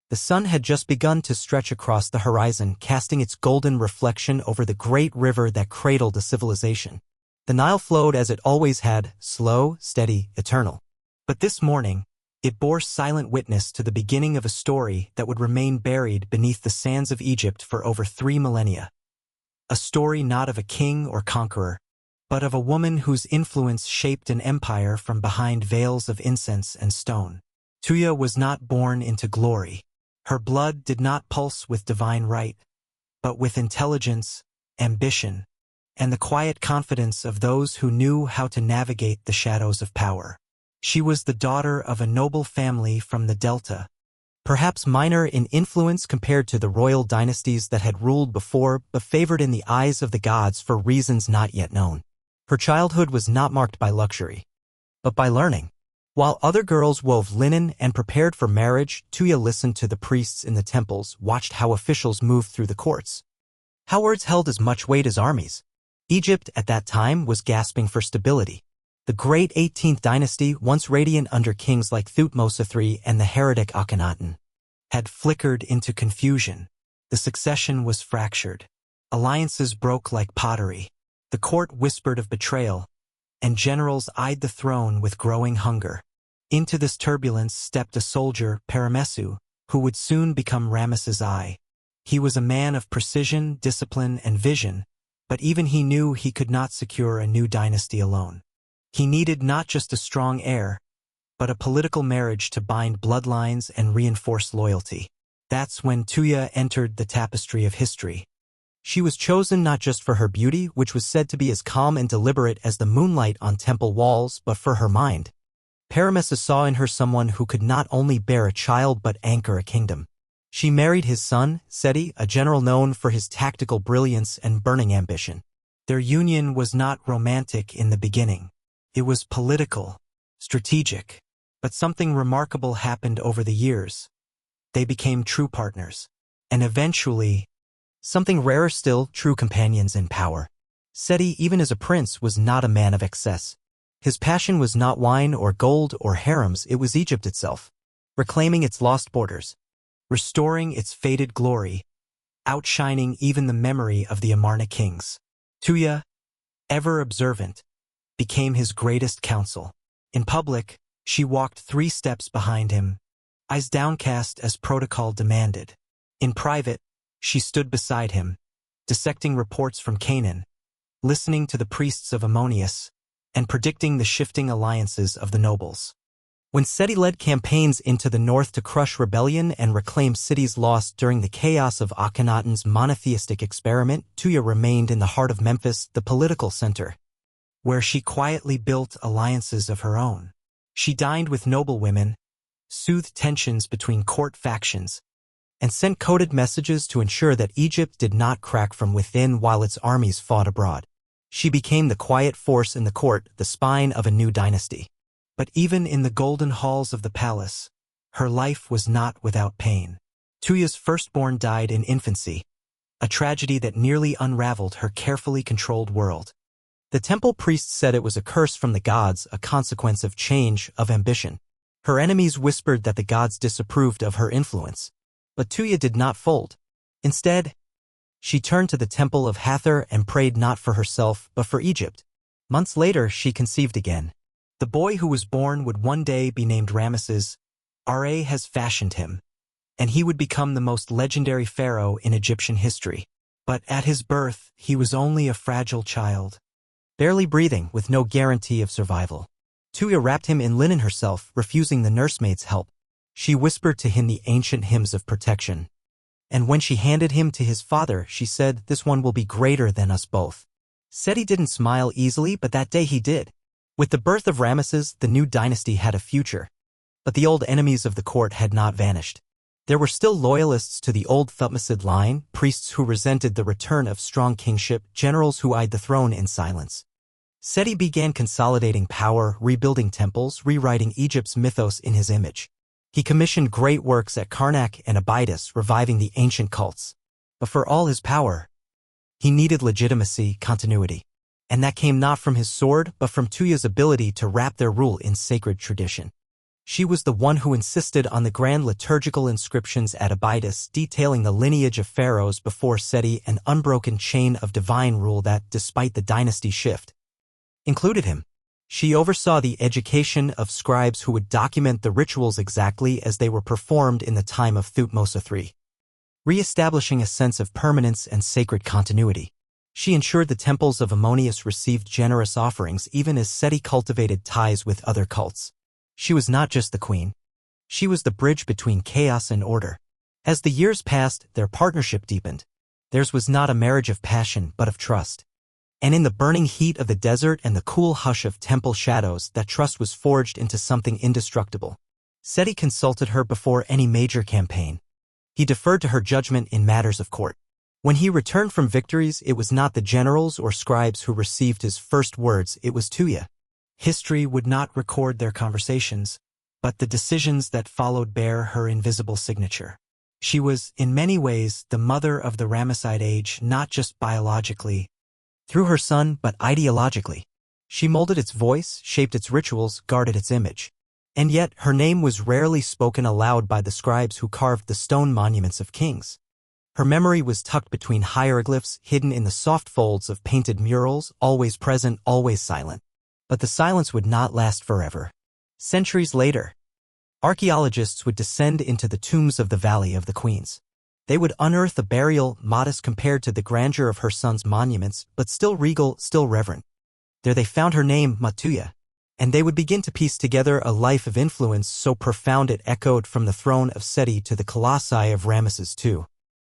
The sun had just begun to stretch across the horizon, casting its golden reflection over the great river that cradled a civilization. The Nile flowed as it always had, slow, steady, eternal. But this morning, it bore silent witness to the beginning of a story that would remain buried beneath the sands of Egypt for over 3 millennia. A story not of a king or conqueror, but of a woman whose influence shaped an empire from behind veils of incense and stone. Tuya was not born into glory. Her blood did not pulse with divine right, but with intelligence, ambition, and the quiet confidence of those who knew how to navigate the shadows of power. She was the daughter of a noble family from the Delta, perhaps minor in influence compared to the royal dynasties that had ruled before, but favored in the eyes of the gods for reasons not yet known. Her childhood was not marked by luxury, but by learning. While other girls wove linen and prepared for marriage, Tuya listened to the priests in the temples, watched how officials moved through the courts. How words held as much weight as armies. Egypt at that time was gasping for stability. The great 18th dynasty, once radiant under kings like Thutmose III and the heretic Akhenaten, had flickered into confusion. The succession was fractured. Alliances broke like pottery. The court whispered of betrayal, and generals eyed the throne with growing hunger. Into this turbulence stepped a soldier, Ramesses II, who would soon become Ramesses I. He was a man of precision, discipline, and vision, but even he knew he could not secure a new dynasty alone. He needed not just a strong heir, but a political marriage to bind bloodlines and reinforce loyalty. That's when Tuya entered the tapestry of history. She was chosen not just for her beauty, which was said to be as calm and deliberate as the moonlight on temple walls, but for her mind. Ramesses saw in her someone who could not only bear a child but anchor a kingdom. She married his son, Seti, a general known for his tactical brilliance and burning ambition. Their union was not romantic in the beginning. It was political, strategic. But something remarkable happened over the years. They became true partners. And eventually, something rarer still, true companions in power. Seti, even as a prince, was not a man of excess. His passion was not wine or gold or harems, it was Egypt itself, reclaiming its lost borders, restoring its faded glory, outshining even the memory of the Amarna kings. Tuya, ever observant, became his greatest counsel. In public, she walked 3 steps behind him, eyes downcast as protocol demanded. In private, she stood beside him, dissecting reports from Canaan, listening to the priests of Ammonius, and predicting the shifting alliances of the nobles. When Seti led campaigns into the north to crush rebellion and reclaim cities lost during the chaos of Akhenaten's monotheistic experiment, Tuya remained in the heart of Memphis, the political center, where she quietly built alliances of her own. She dined with noble women, soothed tensions between court factions, and sent coded messages to ensure that Egypt did not crack from within while its armies fought abroad. She became the quiet force in the court, the spine of a new dynasty. But even in the golden halls of the palace, her life was not without pain. Tuya's firstborn died in infancy, a tragedy that nearly unraveled her carefully controlled world. The temple priests said it was a curse from the gods, a consequence of change, of ambition. Her enemies whispered that the gods disapproved of her influence. But Tuya did not fold. Instead, she turned to the temple of Hathor and prayed not for herself, but for Egypt. Months later, she conceived again. The boy who was born would one day be named Ramesses. Ra has fashioned him, and he would become the most legendary pharaoh in Egyptian history. But at his birth, he was only a fragile child, barely breathing, with no guarantee of survival. Tuya wrapped him in linen herself, refusing the nursemaid's help. She whispered to him the ancient hymns of protection. And when she handed him to his father, she said, "This one will be greater than us both." Seti didn't smile easily, but that day he did. With the birth of Ramesses, the new dynasty had a future. But the old enemies of the court had not vanished. There were still loyalists to the old Thutmose line, priests who resented the return of strong kingship, generals who eyed the throne in silence. Seti began consolidating power, rebuilding temples, rewriting Egypt's mythos in his image. He commissioned great works at Karnak and Abydos, reviving the ancient cults. But for all his power, he needed legitimacy, continuity. And that came not from his sword, but from Tuya's ability to wrap their rule in sacred tradition. She was the one who insisted on the grand liturgical inscriptions at Abydos detailing the lineage of pharaohs before Seti, an unbroken chain of divine rule that, despite the dynasty shift, included him. She oversaw the education of scribes who would document the rituals exactly as they were performed in the time of Thutmose III, re-establishing a sense of permanence and sacred continuity. She ensured the temples of Ammonius received generous offerings even as Seti cultivated ties with other cults. She was not just the queen. She was the bridge between chaos and order. As the years passed, their partnership deepened. Theirs was not a marriage of passion but of trust. And in the burning heat of the desert and the cool hush of temple shadows, that trust was forged into something indestructible. Seti consulted her before any major campaign. He deferred to her judgment in matters of court. When he returned from victories, it was not the generals or scribes who received his first words, it was Tuya. History would not record their conversations, but the decisions that followed bear her invisible signature. She was, in many ways, the mother of the Ramesside age, not just biologically, through her son, but ideologically. She molded its voice, shaped its rituals, guarded its image. And yet, her name was rarely spoken aloud by the scribes who carved the stone monuments of kings. Her memory was tucked between hieroglyphs, hidden in the soft folds of painted murals, always present, always silent. But the silence would not last forever. Centuries later, archaeologists would descend into the tombs of the Valley of the Queens. They would unearth a burial modest compared to the grandeur of her son's monuments, but still regal, still reverent. There they found her name, Tuya, and they would begin to piece together a life of influence so profound it echoed from the throne of Seti to the colossi of Ramesses II.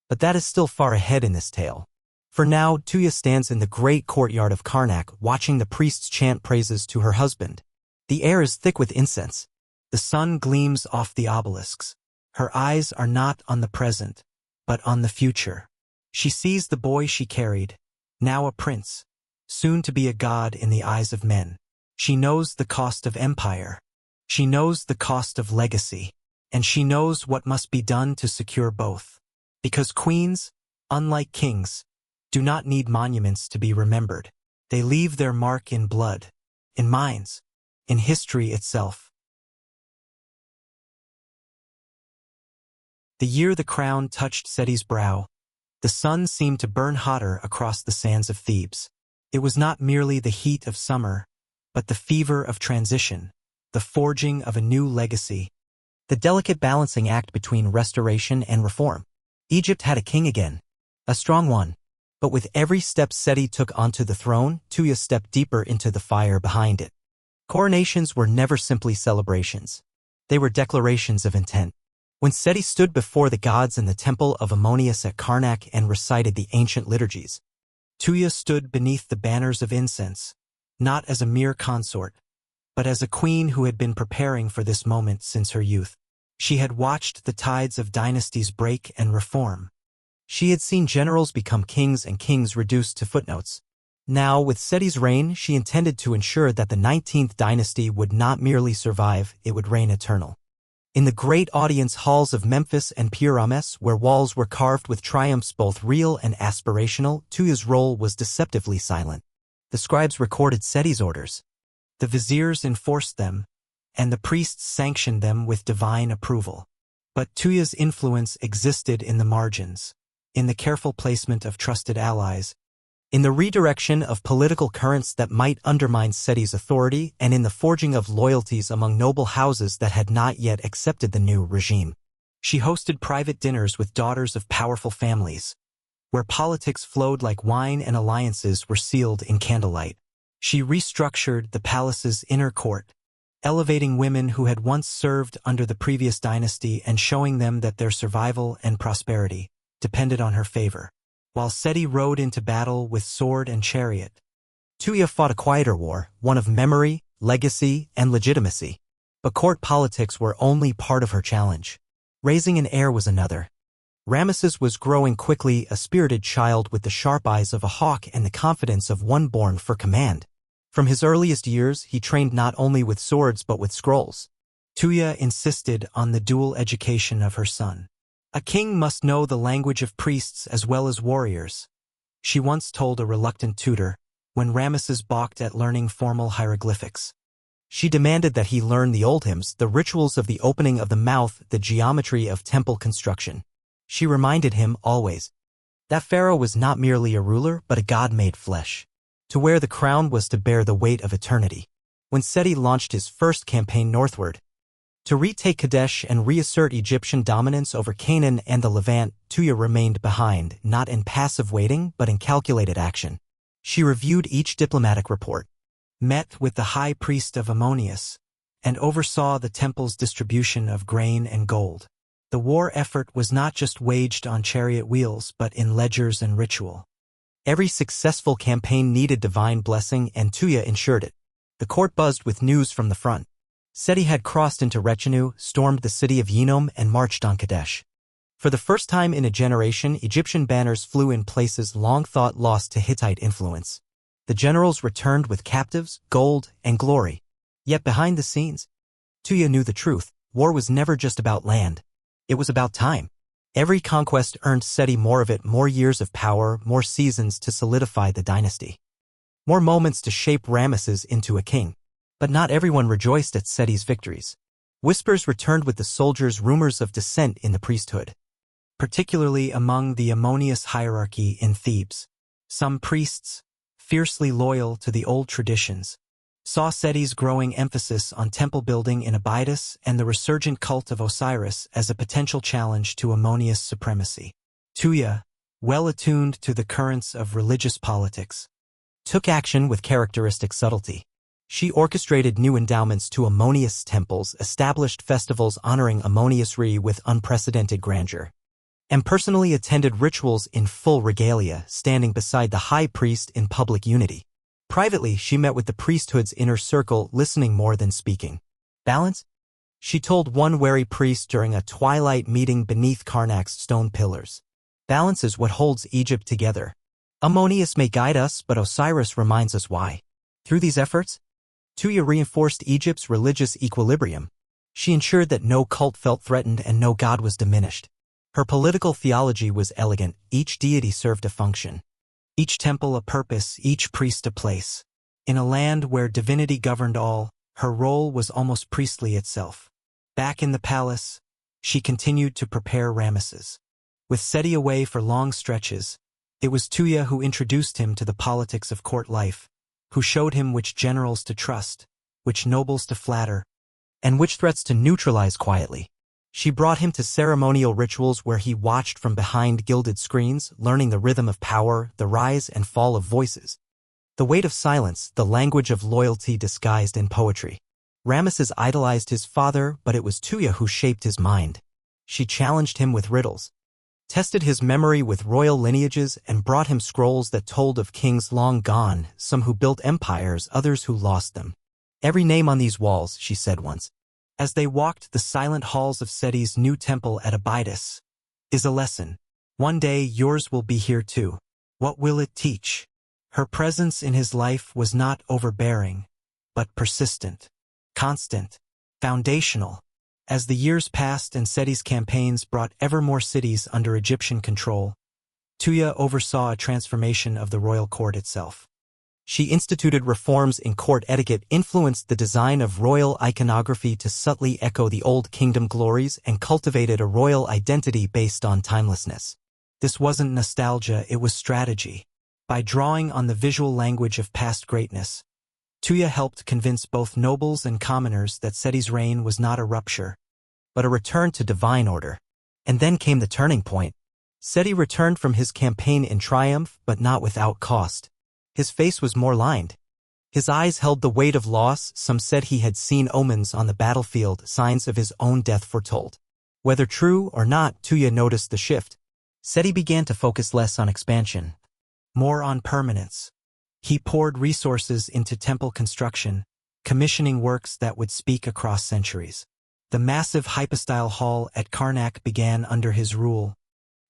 But that is still far ahead in this tale. For now, Tuya stands in the great courtyard of Karnak, watching the priests chant praises to her husband. The air is thick with incense. The sun gleams off the obelisks. Her eyes are not on the present, but on the future. She sees the boy she carried, now a prince, soon to be a god in the eyes of men. She knows the cost of empire. She knows the cost of legacy. And she knows what must be done to secure both. Because queens, unlike kings, do not need monuments to be remembered. They leave their mark in blood, in minds, in history itself. The year the crown touched Seti's brow, the sun seemed to burn hotter across the sands of Thebes. It was not merely the heat of summer, but the fever of transition, the forging of a new legacy, the delicate balancing act between restoration and reform. Egypt had a king again, a strong one. But with every step Seti took onto the throne, Tuya stepped deeper into the fire behind it. Coronations were never simply celebrations. They were declarations of intent. When Seti stood before the gods in the temple of Ammonius at Karnak and recited the ancient liturgies, Tuya stood beneath the banners of incense, not as a mere consort, but as a queen who had been preparing for this moment since her youth. She had watched the tides of dynasties break and reform. She had seen generals become kings and kings reduced to footnotes. Now, with Seti's reign, she intended to ensure that the 19th dynasty would not merely survive, it would reign eternal. In the great audience halls of Memphis and Pyramus, where walls were carved with triumphs both real and aspirational, Tuya's role was deceptively silent. The scribes recorded Seti's orders. The viziers enforced them, and the priests sanctioned them with divine approval. But Tuya's influence existed in the margins, in the careful placement of trusted allies, in the redirection of political currents that might undermine Seti's authority, and in the forging of loyalties among noble houses that had not yet accepted the new regime. She hosted private dinners with daughters of powerful families, where politics flowed like wine and alliances were sealed in candlelight. She restructured the palace's inner court, elevating women who had once served under the previous dynasty and showing them that their survival and prosperity depended on her favor. While Seti rode into battle with sword and chariot, Tuya fought a quieter war, one of memory, legacy, and legitimacy. But court politics were only part of her challenge. Raising an heir was another. Ramesses was growing quickly, a spirited child with the sharp eyes of a hawk and the confidence of one born for command. From his earliest years, he trained not only with swords but with scrolls. Tuya insisted on the dual education of her son. A king must know the language of priests as well as warriors, she once told a reluctant tutor, when Ramesses balked at learning formal hieroglyphics. She demanded that he learn the old hymns, the rituals of the opening of the mouth, the geometry of temple construction. She reminded him always that Pharaoh was not merely a ruler but a god made flesh. To wear the crown was to bear the weight of eternity. When Seti launched his first campaign northward, to retake Kadesh and reassert Egyptian dominance over Canaan and the Levant, Tuya remained behind, not in passive waiting but in calculated action. She reviewed each diplomatic report, met with the high priest of Ammonius, and oversaw the temple's distribution of grain and gold. The war effort was not just waged on chariot wheels but in ledgers and ritual. Every successful campaign needed divine blessing, and Tuya ensured it. The court buzzed with news from the front. Seti had crossed into retinue, stormed the city of Yinom, and marched on Kadesh. For the first time in a generation, Egyptian banners flew in places long thought lost to Hittite influence. The generals returned with captives, gold, and glory. Yet behind the scenes, Tuya knew the truth. War was never just about land. It was about time. Every conquest earned Seti more of it, more years of power, more seasons to solidify the dynasty, more moments to shape Ramesses into a king. But not everyone rejoiced at Seti's victories. Whispers returned with the soldiers, rumors of dissent in the priesthood, particularly among the Ammonius hierarchy in Thebes. Some priests, fiercely loyal to the old traditions, saw Seti's growing emphasis on temple building in Abydos and the resurgent cult of Osiris as a potential challenge to Ammonius supremacy. Tuya, well attuned to the currents of religious politics, took action with characteristic subtlety. She orchestrated new endowments to Ammonius temples, established festivals honoring Ammonius Re with unprecedented grandeur, and personally attended rituals in full regalia, standing beside the high priest in public unity. Privately, she met with the priesthood's inner circle, listening more than speaking. Balance? She told one wary priest during a twilight meeting beneath Karnak's stone pillars. Balance is what holds Egypt together. Ammonius may guide us, but Osiris reminds us why. Through these efforts, Tuya reinforced Egypt's religious equilibrium. She ensured that no cult felt threatened and no god was diminished. Her political theology was elegant. Each deity served a function, each temple a purpose, each priest a place. In a land where divinity governed all, her role was almost priestly itself. Back in the palace, she continued to prepare Ramesses. With Seti away for long stretches, it was Tuya who introduced him to the politics of court life, who showed him which generals to trust, which nobles to flatter, and which threats to neutralize quietly. She brought him to ceremonial rituals where he watched from behind gilded screens, learning the rhythm of power, the rise and fall of voices, the weight of silence, the language of loyalty disguised in poetry. Ramesses idolized his father, but it was Tuya who shaped his mind. She challenged him with riddles, tested his memory with royal lineages, and brought him scrolls that told of kings long gone, some who built empires, others who lost them. Every name on these walls, she said once, as they walked the silent halls of Seti's new temple at Abydos, is a lesson. One day yours will be here too. What will it teach? Her presence in his life was not overbearing, but persistent, constant, foundational. As the years passed and Seti's campaigns brought ever more cities under Egyptian control, Tuya oversaw a transformation of the royal court itself. She instituted reforms in court etiquette, influenced the design of royal iconography to subtly echo the old kingdom glories, and cultivated a royal identity based on timelessness. This wasn't nostalgia, it was strategy. By drawing on the visual language of past greatness, Tuya helped convince both nobles and commoners that Seti's reign was not a rupture, but a return to divine order. And then came the turning point. Seti returned from his campaign in triumph, but not without cost. His face was more lined. His eyes held the weight of loss. Some said he had seen omens on the battlefield, signs of his own death foretold. Whether true or not, Tuya noticed the shift. Seti began to focus less on expansion, more on permanence. He poured resources into temple construction, commissioning works that would speak across centuries. The massive hypostyle hall at Karnak began under his rule,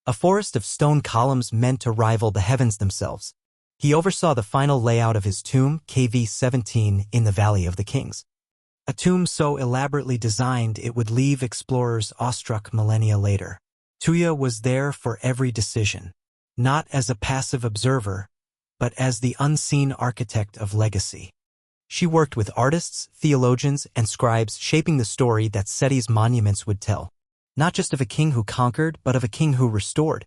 a forest of stone columns meant to rival the heavens themselves. He oversaw the final layout of his tomb, KV-17, in the Valley of the Kings. A tomb so elaborately designed it would leave explorers awestruck millennia later. Tuya was there for every decision, not as a passive observer, but as the unseen architect of legacy. She worked with artists, theologians, and scribes shaping the story that Seti's monuments would tell. Not just of a king who conquered, but of a king who restored.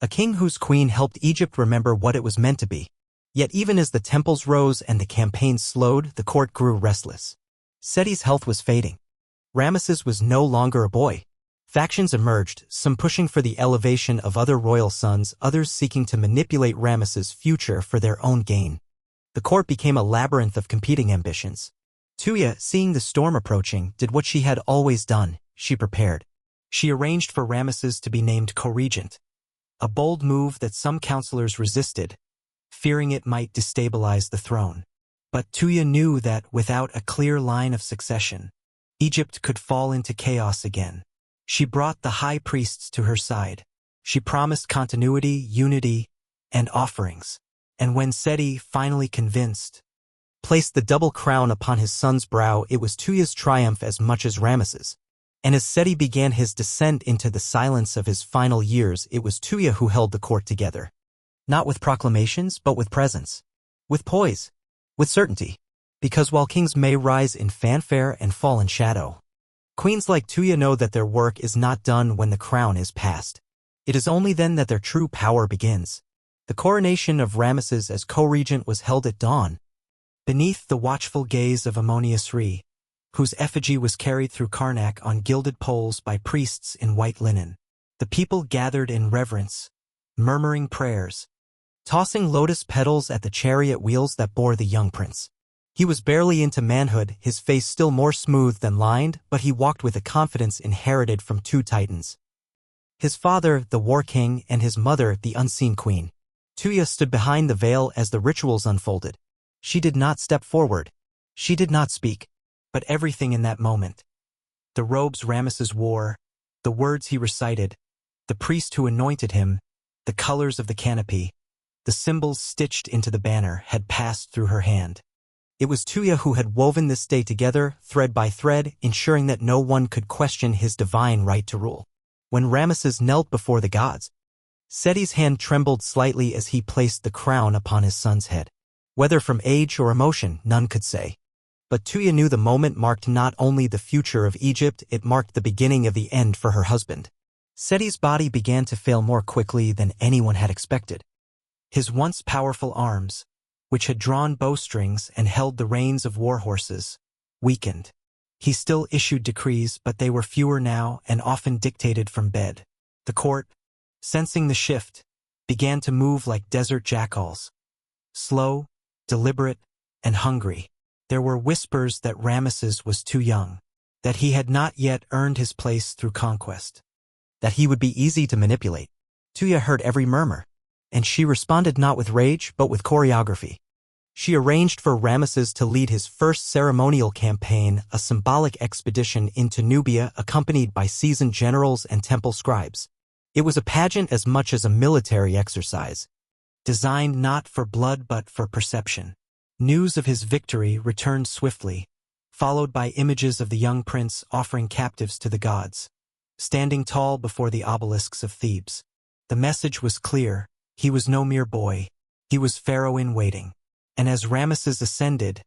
A king whose queen helped Egypt remember what it was meant to be. Yet even as the temples rose and the campaigns slowed, the court grew restless. Seti's health was fading. Ramesses was no longer a boy. Factions emerged, some pushing for the elevation of other royal sons, others seeking to manipulate Ramesses' future for their own gain. The court became a labyrinth of competing ambitions. Tuya, seeing the storm approaching, did what she had always done. She prepared. She arranged for Ramesses to be named co-regent. A bold move that some counselors resisted, fearing it might destabilize the throne. But Tuya knew that without a clear line of succession, Egypt could fall into chaos again. She brought the high priests to her side. She promised continuity, unity, and offerings. And when Seti, finally convinced, placed the double crown upon his son's brow, it was Tuya's triumph as much as Ramesses'. And as Seti began his descent into the silence of his final years, it was Tuya who held the court together. Not with proclamations, but with presence. With poise. With certainty. Because while kings may rise in fanfare and fall in shadow, queens like Tuya know that their work is not done when the crown is passed. It is only then that their true power begins. The coronation of Ramesses as co-regent was held at dawn, beneath the watchful gaze of Ammonius Re, whose effigy was carried through Karnak on gilded poles by priests in white linen. The people gathered in reverence, murmuring prayers, tossing lotus petals at the chariot wheels that bore the young prince. He was barely into manhood, his face still more smooth than lined, but he walked with a confidence inherited from two titans. His father, the war king, and his mother, the unseen queen. Tuya stood behind the veil as the rituals unfolded. She did not step forward. She did not speak. But everything in that moment. The robes Ramesses wore, the words he recited, the priest who anointed him, the colors of the canopy, the symbols stitched into the banner had passed through her hand. It was Tuya who had woven this day together, thread by thread, ensuring that no one could question his divine right to rule. When Ramesses knelt before the gods, Seti's hand trembled slightly as he placed the crown upon his son's head. Whether from age or emotion, none could say. But Tuya knew the moment marked not only the future of Egypt, it marked the beginning of the end for her husband. Seti's body began to fail more quickly than anyone had expected. His once powerful arms, which had drawn bowstrings and held the reins of war horses, weakened. He still issued decrees, but they were fewer now and often dictated from bed. The court, sensing the shift, began to move like desert jackals. Slow, deliberate, and hungry. There were whispers that Ramesses was too young, that he had not yet earned his place through conquest, that he would be easy to manipulate. Tuya heard every murmur, and she responded not with rage but with choreography. She arranged for Ramesses to lead his first ceremonial campaign, a symbolic expedition into Nubia accompanied by seasoned generals and temple scribes. It was a pageant as much as a military exercise, designed not for blood but for perception. News of his victory returned swiftly, followed by images of the young prince offering captives to the gods, standing tall before the obelisks of Thebes. The message was clear. He was no mere boy. He was Pharaoh in waiting. And as Ramesses ascended,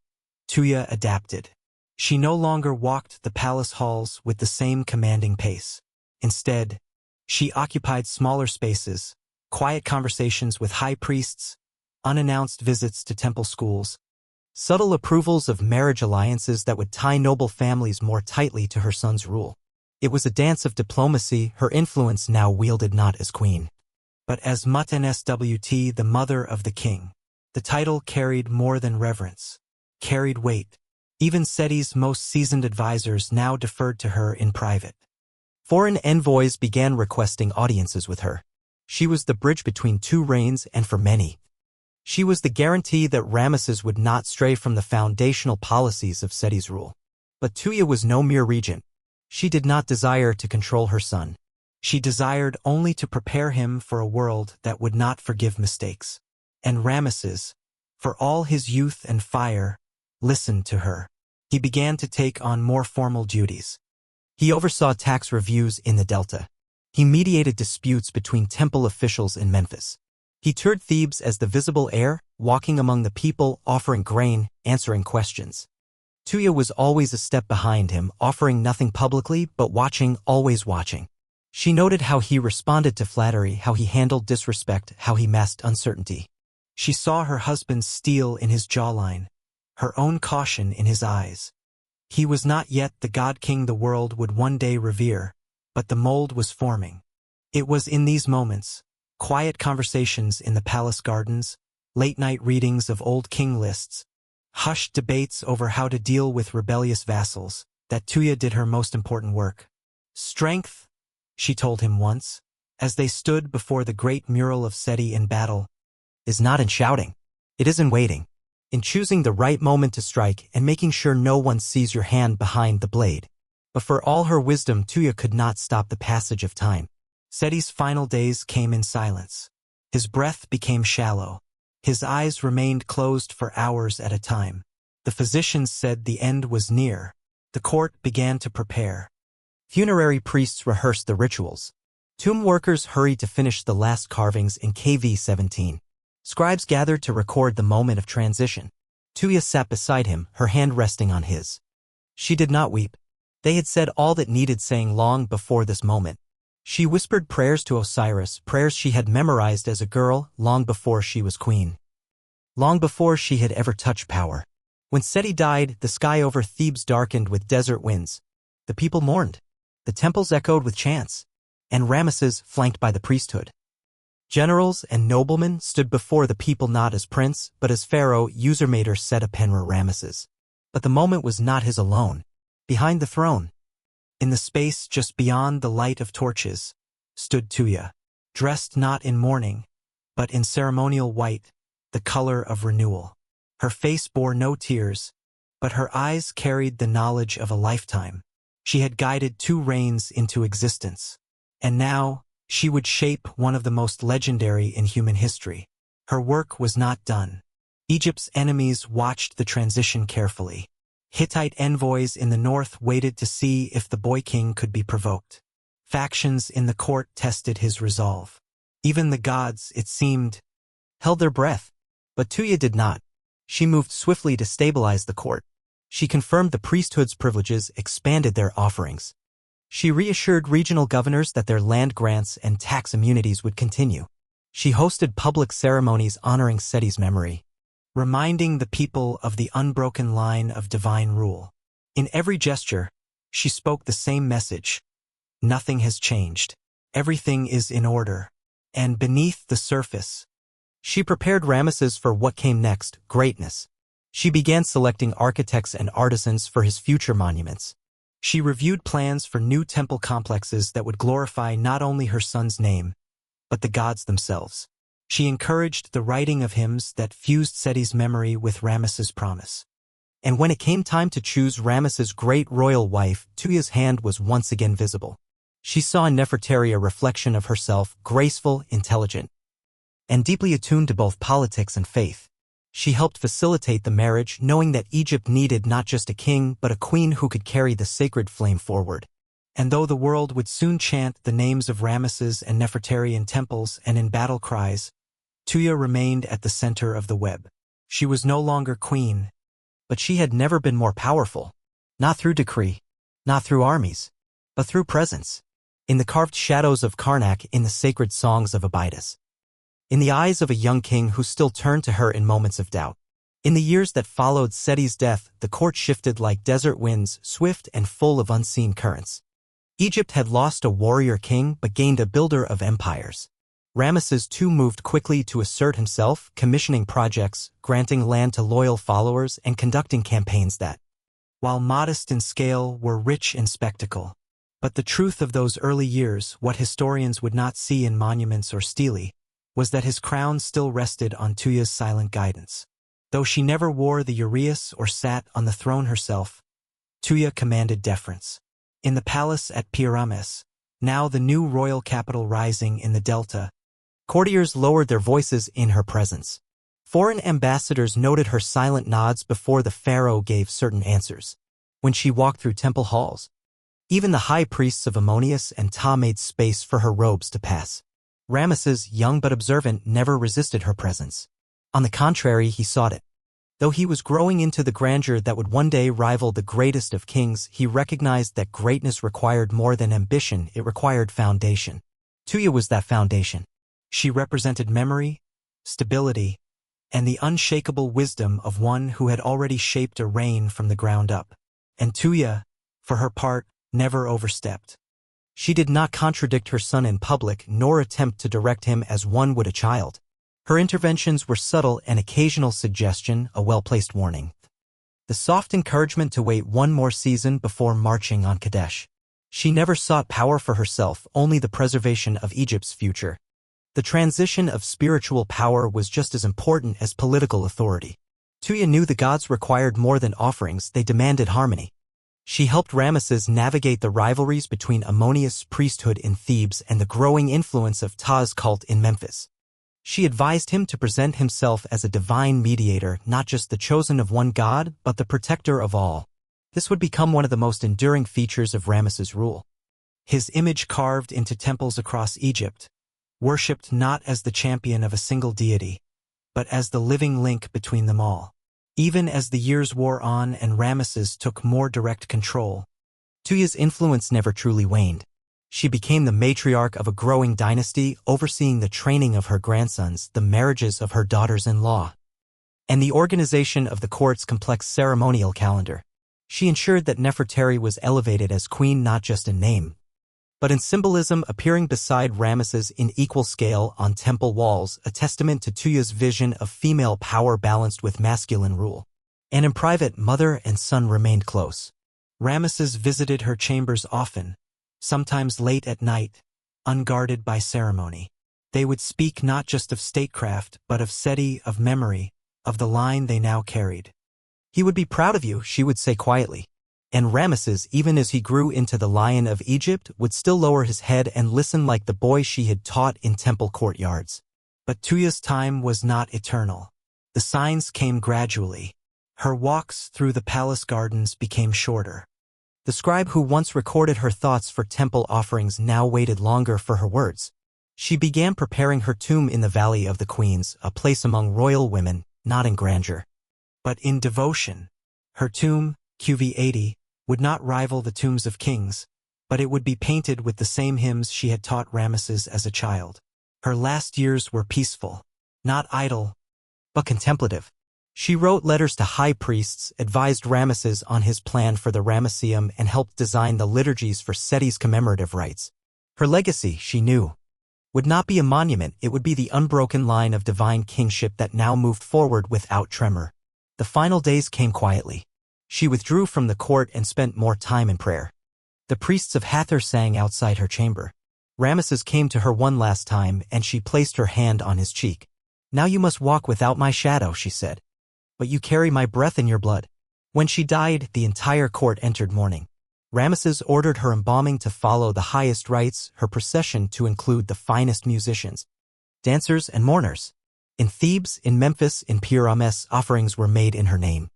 Tuya adapted. She no longer walked the palace halls with the same commanding pace. Instead, she occupied smaller spaces, quiet conversations with high priests, unannounced visits to temple schools, subtle approvals of marriage alliances that would tie noble families more tightly to her son's rule. It was a dance of diplomacy. Her influence now wielded not as queen, but as Mutnswt, the mother of the king. The title carried more than reverence, carried weight. Even Seti's most seasoned advisors now deferred to her in private. Foreign envoys began requesting audiences with her. She was the bridge between two reigns, and for many, she was the guarantee that Ramesses would not stray from the foundational policies of Seti's rule. But Tuya was no mere regent. She did not desire to control her son. She desired only to prepare him for a world that would not forgive mistakes. And Ramesses, for all his youth and fire, listened to her. He began to take on more formal duties. He oversaw tax reviews in the Delta. He mediated disputes between temple officials in Memphis. He toured Thebes as the visible heir, walking among the people, offering grain, answering questions. Tuya was always a step behind him, offering nothing publicly but watching, always watching. She noted how he responded to flattery, how he handled disrespect, how he masked uncertainty. She saw her husband's steel in his jawline, her own caution in his eyes. He was not yet the god-king the world would one day revere, but the mold was forming. It was in these moments, quiet conversations in the palace gardens, late-night readings of old king lists, hushed debates over how to deal with rebellious vassals, that Tuya did her most important work. Strength, she told him once, as they stood before the great mural of Seti in battle, is not in shouting. It is in waiting, in choosing the right moment to strike and making sure no one sees your hand behind the blade. But for all her wisdom, Tuya could not stop the passage of time. Seti's final days came in silence. His breath became shallow. His eyes remained closed for hours at a time. The physicians said the end was near. The court began to prepare. Funerary priests rehearsed the rituals. Tomb workers hurried to finish the last carvings in KV-17. Scribes gathered to record the moment of transition. Tuya sat beside him, her hand resting on his. She did not weep. They had said all that needed saying long before this moment. She whispered prayers to Osiris, prayers she had memorized as a girl, long before she was queen. Long before she had ever touched power. When Seti died, the sky over Thebes darkened with desert winds. The people mourned. The temples echoed with chants. And Ramesses, flanked by the priesthood. Generals and noblemen stood before the people not as prince, but as pharaoh. Usurmator Seti I Ramesses. But the moment was not his alone. Behind the throne, in the space just beyond the light of torches, stood Tuya, dressed not in mourning, but in ceremonial white, the color of renewal. Her face bore no tears, but her eyes carried the knowledge of a lifetime. She had guided 2 reigns into existence, and now she would shape one of the most legendary in human history. Her work was not done. Egypt's enemies watched the transition carefully. Hittite envoys in the north waited to see if the boy king could be provoked. Factions in the court tested his resolve. Even the gods, it seemed, held their breath. But Tuya did not. She moved swiftly to stabilize the court. She confirmed the priesthood's privileges, expanded their offerings. She reassured regional governors that their land grants and tax immunities would continue. She hosted public ceremonies honoring Seti's memory, reminding the people of the unbroken line of divine rule. In every gesture, she spoke the same message. Nothing has changed. Everything is in order. And beneath the surface, she prepared Ramesses for what came next, greatness. She began selecting architects and artisans for his future monuments. She reviewed plans for new temple complexes that would glorify not only her son's name, but the gods themselves. She encouraged the writing of hymns that fused Seti's memory with Ramesses' promise. And when it came time to choose Ramesses' great royal wife, Tuya's hand was once again visible. She saw in Nefertari a reflection of herself, graceful, intelligent, and deeply attuned to both politics and faith. She helped facilitate the marriage, knowing that Egypt needed not just a king, but a queen who could carry the sacred flame forward. And though the world would soon chant the names of Ramesses and Nefertari in temples and in battle cries, Tuya remained at the center of the web. She was no longer queen, but she had never been more powerful. Not through decree, not through armies, but through presence. In the carved shadows of Karnak, in the sacred songs of Abydos. In the eyes of a young king who still turned to her in moments of doubt. In the years that followed Seti's death, the court shifted like desert winds, swift and full of unseen currents. Egypt had lost a warrior king but gained a builder of empires. Ramesses II moved quickly to assert himself, commissioning projects, granting land to loyal followers, and conducting campaigns that, while modest in scale, were rich in spectacle. But the truth of those early years, what historians would not see in monuments or stele, was that his crown still rested on Tuya's silent guidance. Though she never wore the uraeus or sat on the throne herself, Tuya commanded deference. In the palace at Ramesses, now the new royal capital rising in the delta, courtiers lowered their voices in her presence. Foreign ambassadors noted her silent nods before the pharaoh gave certain answers. When she walked through temple halls, even the high priests of Ammonius and Ptah made space for her robes to pass. Ramesses, young but observant, never resisted her presence. On the contrary, he sought it. Though he was growing into the grandeur that would one day rival the greatest of kings, he recognized that greatness required more than ambition, it required foundation. Tuya was that foundation. She represented memory, stability, and the unshakable wisdom of one who had already shaped a reign from the ground up. And Tuya, for her part, never overstepped. She did not contradict her son in public nor attempt to direct him as one would a child. Her interventions were subtle, an occasional suggestion, a well-placed warning. The soft encouragement to wait one more season before marching on Kadesh. She never sought power for herself, only the preservation of Egypt's future. The transition of spiritual power was just as important as political authority. Tuya knew the gods required more than offerings, they demanded harmony. She helped Ramesses navigate the rivalries between Ammonius' priesthood in Thebes and the growing influence of Ptah's cult in Memphis. She advised him to present himself as a divine mediator, not just the chosen of one god, but the protector of all. This would become one of the most enduring features of Ramesses' rule. His image carved into temples across Egypt, worshipped not as the champion of a single deity, but as the living link between them all. Even as the years wore on and Ramesses took more direct control, Tuya's influence never truly waned. She became the matriarch of a growing dynasty, overseeing the training of her grandsons, the marriages of her daughters-in-law, and the organization of the court's complex ceremonial calendar. She ensured that Nefertari was elevated as queen not just in name, but in symbolism, appearing beside Ramesses in equal scale on temple walls, a testament to Tuya's vision of female power balanced with masculine rule. And in private, mother and son remained close. Ramesses visited her chambers often, sometimes late at night, unguarded by ceremony. They would speak not just of statecraft, but of Seti, of memory, of the line they now carried. "He would be proud of you," she would say quietly. And Ramesses, even as he grew into the Lion of Egypt, would still lower his head and listen like the boy she had taught in temple courtyards. But Tuya's time was not eternal. The signs came gradually. Her walks through the palace gardens became shorter. The scribe who once recorded her thoughts for temple offerings now waited longer for her words. She began preparing her tomb in the Valley of the Queens, a place among royal women, not in grandeur, but in devotion. Her tomb, QV80, would not rival the tombs of kings, but it would be painted with the same hymns she had taught Ramesses as a child. Her last years were peaceful, not idle, but contemplative. She wrote letters to high priests, advised Ramesses on his plan for the Ramesseum, and helped design the liturgies for Seti's commemorative rites. Her legacy, she knew, would not be a monument, it would be the unbroken line of divine kingship that now moved forward without tremor. The final days came quietly. She withdrew from the court and spent more time in prayer. The priests of Hathor sang outside her chamber. Ramesses came to her one last time, and she placed her hand on his cheek. "Now you must walk without my shadow," she said. "But you carry my breath in your blood." When she died, the entire court entered mourning. Ramesses ordered her embalming to follow the highest rites, her procession to include the finest musicians, dancers, and mourners. In Thebes, in Memphis, in Ramesses, offerings were made in her name.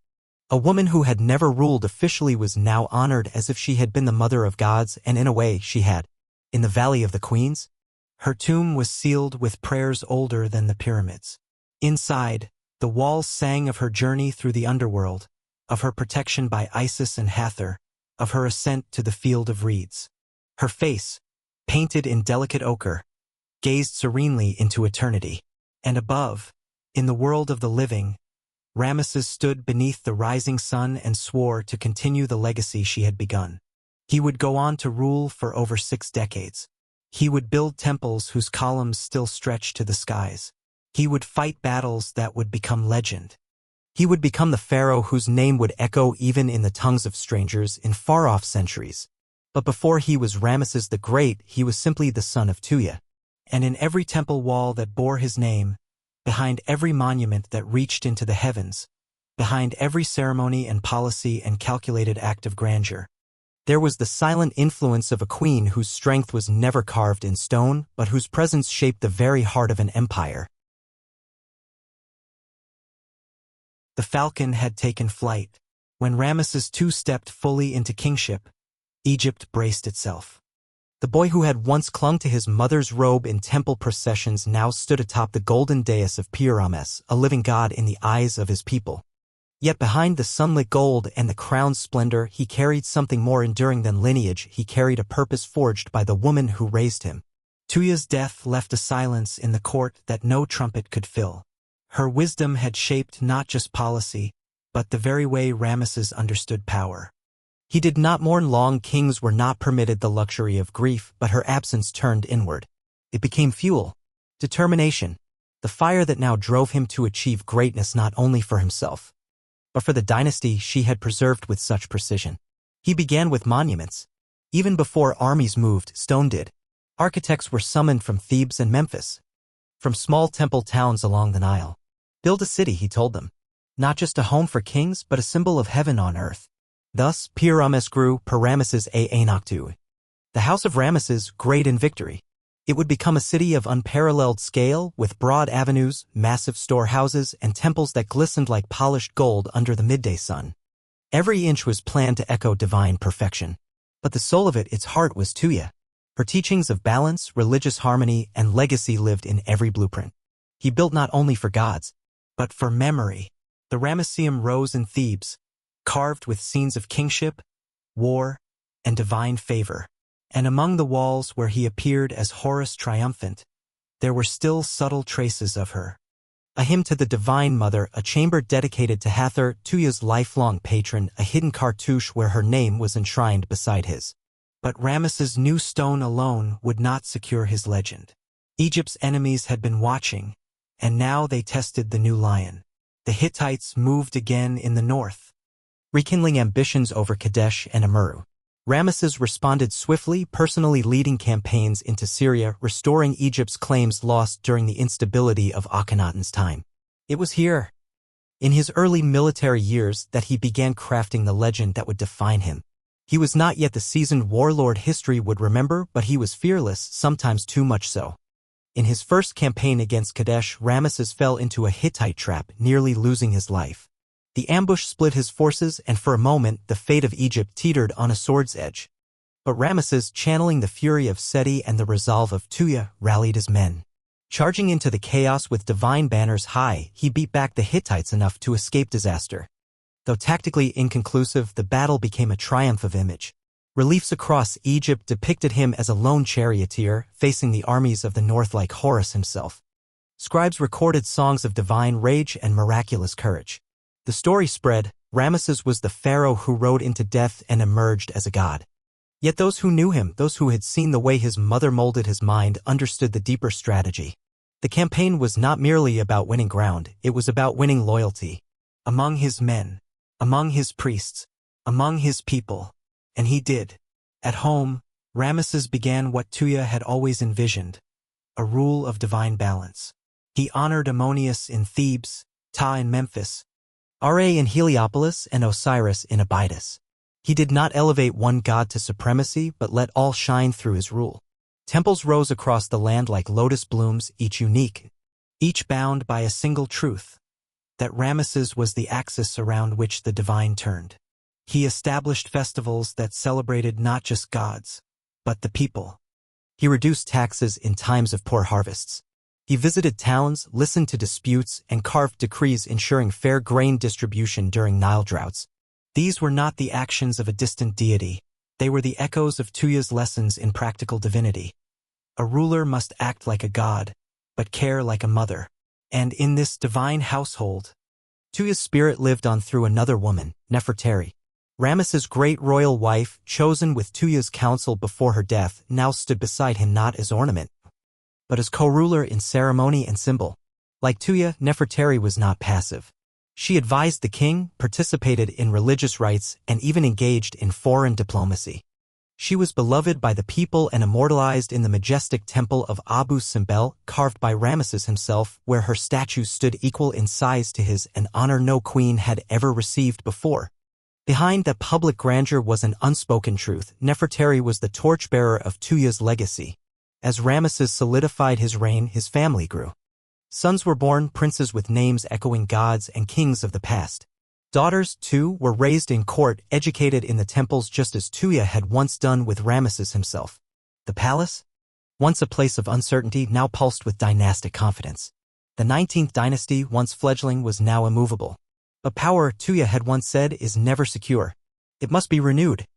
A woman who had never ruled officially was now honored as if she had been the mother of gods, and in a way she had. In the Valley of the Queens, her tomb was sealed with prayers older than the pyramids. Inside, the walls sang of her journey through the underworld, of her protection by Isis and Hathor, of her ascent to the field of reeds. Her face, painted in delicate ochre, gazed serenely into eternity. And above, in the world of the living, Ramesses stood beneath the rising sun and swore to continue the legacy she had begun. He would go on to rule for over 6 decades. He would build temples whose columns still stretched to the skies. He would fight battles that would become legend. He would become the pharaoh whose name would echo even in the tongues of strangers in far-off centuries. But before he was Ramesses the Great, he was simply the son of Tuya. And in every temple wall that bore his name, behind every monument that reached into the heavens, behind every ceremony and policy and calculated act of grandeur, there was the silent influence of a queen whose strength was never carved in stone, but whose presence shaped the very heart of an empire. The falcon had taken flight. When Ramesses II stepped fully into kingship, Egypt braced itself. The boy who had once clung to his mother's robe in temple processions now stood atop the golden dais of Ramesses, a living god in the eyes of his people. Yet behind the sunlit gold and the crown's splendor, he carried something more enduring than lineage. He carried a purpose forged by the woman who raised him. Tuya's death left a silence in the court that no trumpet could fill. Her wisdom had shaped not just policy, but the very way Ramesses understood power. He did not mourn long. Kings were not permitted the luxury of grief, but her absence turned inward. It became fuel, determination, the fire that now drove him to achieve greatness not only for himself, but for the dynasty she had preserved with such precision. He began with monuments. Even before armies moved, stone did. Architects were summoned from Thebes and Memphis, from small temple towns along the Nile. Build a city, he told them. Not just a home for kings, but a symbol of heaven on earth. Thus, Ramesses grew, Ramesses II. The house of Ramesses, great in victory. It would become a city of unparalleled scale, with broad avenues, massive storehouses, and temples that glistened like polished gold under the midday sun. Every inch was planned to echo divine perfection. But the soul of it, its heart, was Tuya. Her teachings of balance, religious harmony, and legacy lived in every blueprint. He built not only for gods, but for memory. The Ramesseum rose in Thebes, carved with scenes of kingship, war, and divine favor. And among the walls where he appeared as Horus triumphant, there were still subtle traces of her. A hymn to the Divine Mother, a chamber dedicated to Hathor, Tuya's lifelong patron, a hidden cartouche where her name was enshrined beside his. But Ramesses' new stone alone would not secure his legend. Egypt's enemies had been watching, and now they tested the new lion. The Hittites moved again in the north, rekindling ambitions over Kadesh and Amurru. Ramesses responded swiftly, personally leading campaigns into Syria, restoring Egypt's claims lost during the instability of Akhenaten's time. It was here, in his early military years, that he began crafting the legend that would define him. He was not yet the seasoned warlord history would remember, but he was fearless, sometimes too much so. In his first campaign against Kadesh, Ramesses fell into a Hittite trap, nearly losing his life. The ambush split his forces, and for a moment the fate of Egypt teetered on a sword's edge. But Ramesses, channeling the fury of Seti and the resolve of Tuya, rallied his men. Charging into the chaos with divine banners high, he beat back the Hittites enough to escape disaster. Though tactically inconclusive, the battle became a triumph of image. Reliefs across Egypt depicted him as a lone charioteer, facing the armies of the north like Horus himself. Scribes recorded songs of divine rage and miraculous courage. The story spread, Ramesses was the pharaoh who rode into death and emerged as a god. Yet those who knew him, those who had seen the way his mother molded his mind, understood the deeper strategy. The campaign was not merely about winning ground, it was about winning loyalty. Among his men, among his priests, among his people. And he did. At home, Ramesses began what Tuya had always envisioned, a rule of divine balance. He honored Ammonius in Thebes, Ptah in Memphis, Ra in Heliopolis, and Osiris in Abydos. He did not elevate one god to supremacy, but let all shine through his rule. Temples rose across the land like lotus blooms, each unique, each bound by a single truth, that Ramesses was the axis around which the divine turned. He established festivals that celebrated not just gods, but the people. He reduced taxes in times of poor harvests. He visited towns, listened to disputes, and carved decrees ensuring fair grain distribution during Nile droughts. These were not the actions of a distant deity. They were the echoes of Tuya's lessons in practical divinity. A ruler must act like a god, but care like a mother. And in this divine household, Tuya's spirit lived on through another woman, Nefertari. Ramesses' great royal wife, chosen with Tuya's counsel before her death, now stood beside him not as ornament, but as co-ruler in ceremony and symbol. Like Tuya, Nefertari was not passive. She advised the king, participated in religious rites, and even engaged in foreign diplomacy. She was beloved by the people and immortalized in the majestic temple of Abu Simbel, carved by Ramesses himself, where her statue stood equal in size to his, an honor no queen had ever received before. Behind that public grandeur was an unspoken truth. Nefertari was the torchbearer of Tuya's legacy. As Ramesses solidified his reign, his family grew. Sons were born, princes with names echoing gods and kings of the past. Daughters, too, were raised in court, educated in the temples just as Tuya had once done with Ramesses himself. The palace? Once a place of uncertainty, now pulsed with dynastic confidence. The 19th dynasty, once fledgling, was now immovable. A power, Tuya had once said, is never secure. It must be renewed.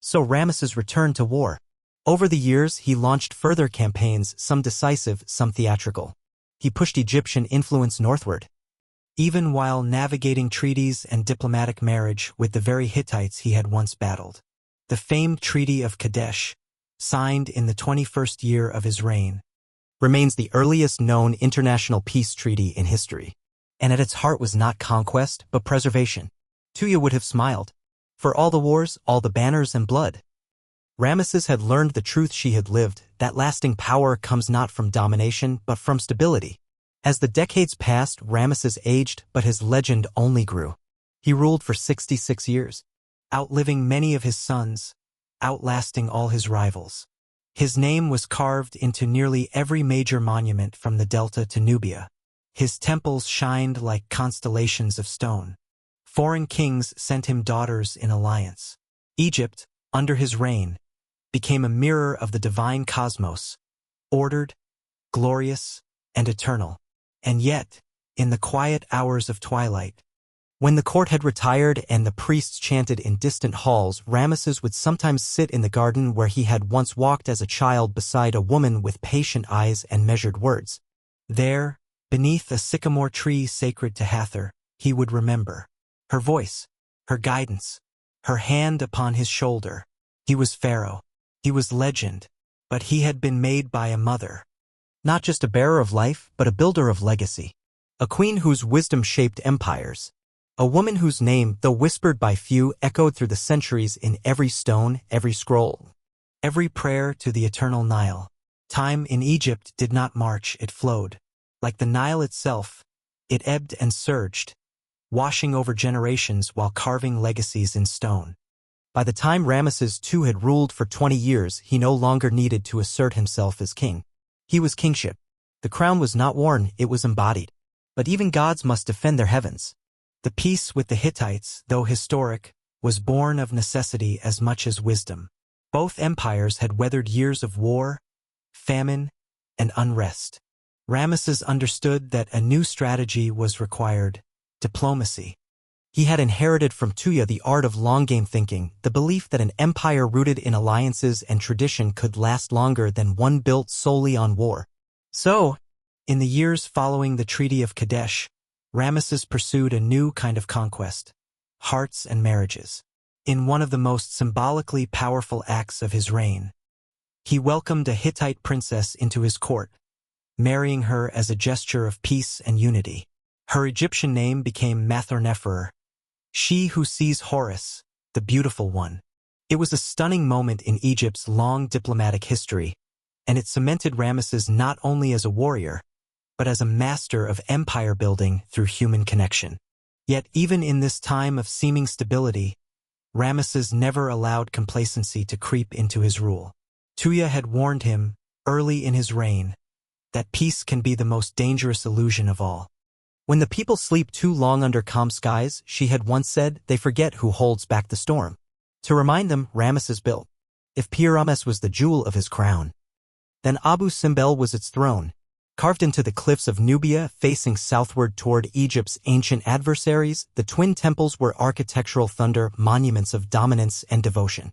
So Ramesses returned to war. Over the years, he launched further campaigns, some decisive, some theatrical. He pushed Egyptian influence northward. Even while navigating treaties and diplomatic marriage with the very Hittites he had once battled. The famed Treaty of Kadesh, signed in the 21st year of his reign, remains the earliest known international peace treaty in history. And at its heart was not conquest, but preservation. Tuya would have smiled. For all the wars, all the banners and blood. Ramesses had learned the truth she had lived, that lasting power comes not from domination, but from stability. As the decades passed, Ramesses aged, but his legend only grew. He ruled for 66 years, outliving many of his sons, outlasting all his rivals. His name was carved into nearly every major monument from the Delta to Nubia. His temples shined like constellations of stone. Foreign kings sent him daughters in alliance. Egypt, under his reign, became a mirror of the divine cosmos, ordered, glorious, and eternal. And yet, in the quiet hours of twilight, when the court had retired and the priests chanted in distant halls, Ramesses would sometimes sit in the garden where he had once walked as a child beside a woman with patient eyes and measured words. There, beneath a sycamore tree sacred to Hathor, he would remember her voice, her guidance, her hand upon his shoulder. He was Pharaoh. He was legend, but he had been made by a mother. Not just a bearer of life, but a builder of legacy. A queen whose wisdom shaped empires. A woman whose name, though whispered by few, echoed through the centuries in every stone, every scroll, every prayer to the eternal Nile. Time in Egypt did not march, it flowed. Like the Nile itself, it ebbed and surged, washing over generations while carving legacies in stone. By the time Ramesses II had ruled for 20 years, he no longer needed to assert himself as king. He was kingship. The crown was not worn, it was embodied. But even gods must defend their heavens. The peace with the Hittites, though historic, was born of necessity as much as wisdom. Both empires had weathered years of war, famine, and unrest. Ramesses understood that a new strategy was required: diplomacy. He had inherited from Tuya the art of long-game thinking, the belief that an empire rooted in alliances and tradition could last longer than one built solely on war. So, in the years following the Treaty of Kadesh, Ramesses pursued a new kind of conquest: hearts and marriages. In one of the most symbolically powerful acts of his reign, he welcomed a Hittite princess into his court, marrying her as a gesture of peace and unity. Her Egyptian name became Mathornefer, she who sees Horus, the beautiful one. It was a stunning moment in Egypt's long diplomatic history, and it cemented Ramesses not only as a warrior, but as a master of empire building through human connection. Yet even in this time of seeming stability, Ramesses never allowed complacency to creep into his rule. Tuya had warned him, early in his reign, that peace can be the most dangerous illusion of all. When the people sleep too long under calm skies, she had once said, they forget who holds back the storm. To remind them, Ramesses built. If Pyramus was the jewel of his crown, then Abu Simbel was its throne, carved into the cliffs of Nubia facing southward toward Egypt's ancient adversaries. The twin temples were architectural thunder, monuments of dominance and devotion.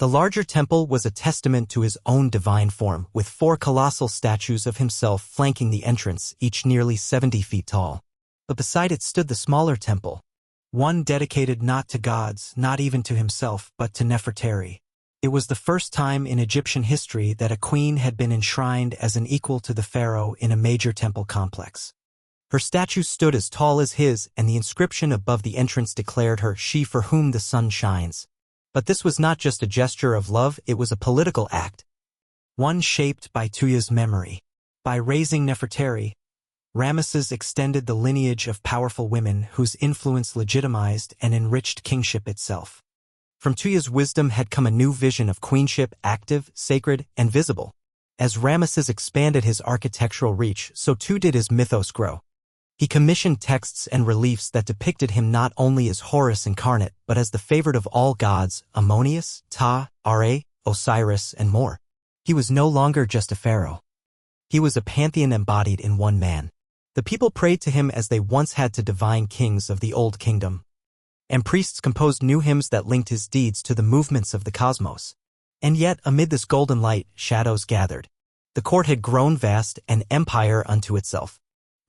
The larger temple was a testament to his own divine form, with 4 colossal statues of himself flanking the entrance, each nearly 70 feet tall. But beside it stood the smaller temple, one dedicated not to gods, not even to himself, but to Nefertari. It was the first time in Egyptian history that a queen had been enshrined as an equal to the pharaoh in a major temple complex. Her statue stood as tall as his, and the inscription above the entrance declared her she for whom the sun shines. But this was not just a gesture of love, it was a political act, one shaped by Tuya's memory. By raising Nefertari, Ramesses extended the lineage of powerful women whose influence legitimized and enriched kingship itself. From Tuya's wisdom had come a new vision of queenship, active, sacred, and visible. As Ramesses expanded his architectural reach, so too did his mythos grow. He commissioned texts and reliefs that depicted him not only as Horus incarnate, but as the favorite of all gods, Ammonius, Ta, Ra, Osiris, and more. He was no longer just a pharaoh. He was a pantheon embodied in one man. The people prayed to him as they once had to divine kings of the old kingdom. And priests composed new hymns that linked his deeds to the movements of the cosmos. And yet, amid this golden light, shadows gathered. The court had grown vast, an empire unto itself.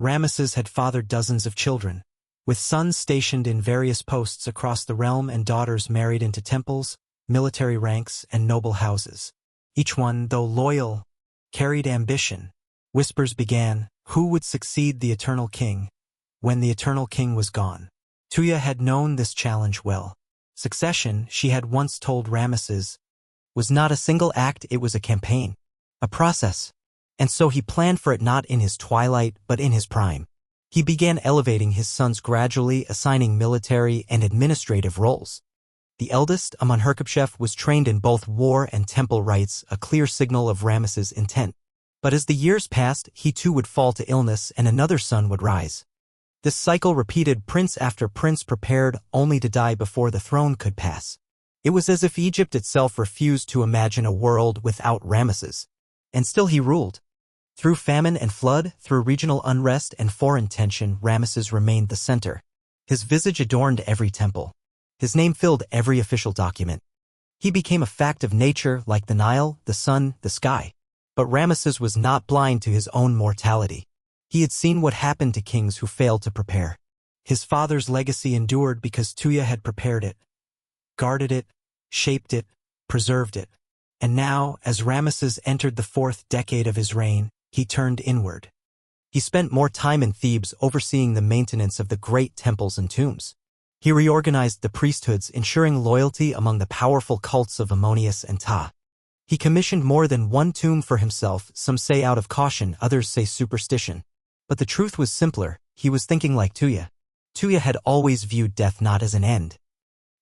Ramesses had fathered dozens of children, with sons stationed in various posts across the realm and daughters married into temples, military ranks, and noble houses. Each one, though loyal, carried ambition. Whispers began, who would succeed the eternal king? When the eternal king was gone. Tuya had known this challenge well. Succession, she had once told Ramesses, was not a single act, it was a campaign. A process. And so he planned for it not in his twilight, but in his prime. He began elevating his sons gradually, assigning military and administrative roles. The eldest, Amun-Herkhotep, was trained in both war and temple rites, a clear signal of Ramesses' intent. But as the years passed, he too would fall to illness and another son would rise. This cycle repeated, prince after prince prepared only to die before the throne could pass. It was as if Egypt itself refused to imagine a world without Ramesses. And still he ruled. Through famine and flood, through regional unrest and foreign tension, Ramesses remained the center. His visage adorned every temple. His name filled every official document. He became a fact of nature like the Nile, the sun, the sky. But Ramesses was not blind to his own mortality. He had seen what happened to kings who failed to prepare. His father's legacy endured because Tuya had prepared it, guarded it, shaped it, preserved it. And now, as Ramesses entered the fourth decade of his reign, he turned inward. He spent more time in Thebes overseeing the maintenance of the great temples and tombs. He reorganized the priesthoods, ensuring loyalty among the powerful cults of Ammonius and Ptah. He commissioned more than one tomb for himself, some say out of caution, others say superstition. But the truth was simpler, he was thinking like Tuya. Tuya had always viewed death not as an end,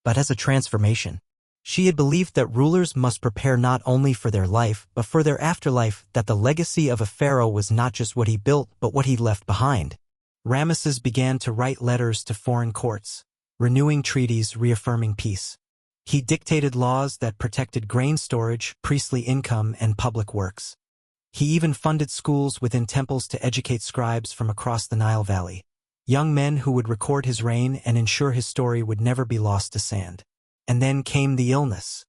but as a transformation. She had believed that rulers must prepare not only for their life, but for their afterlife, that the legacy of a pharaoh was not just what he built, but what he left behind. Ramesses began to write letters to foreign courts, renewing treaties, reaffirming peace. He dictated laws that protected grain storage, priestly income, and public works. He even funded schools within temples to educate scribes from across the Nile Valley, young men who would record his reign and ensure his story would never be lost to sand. And then came the illness.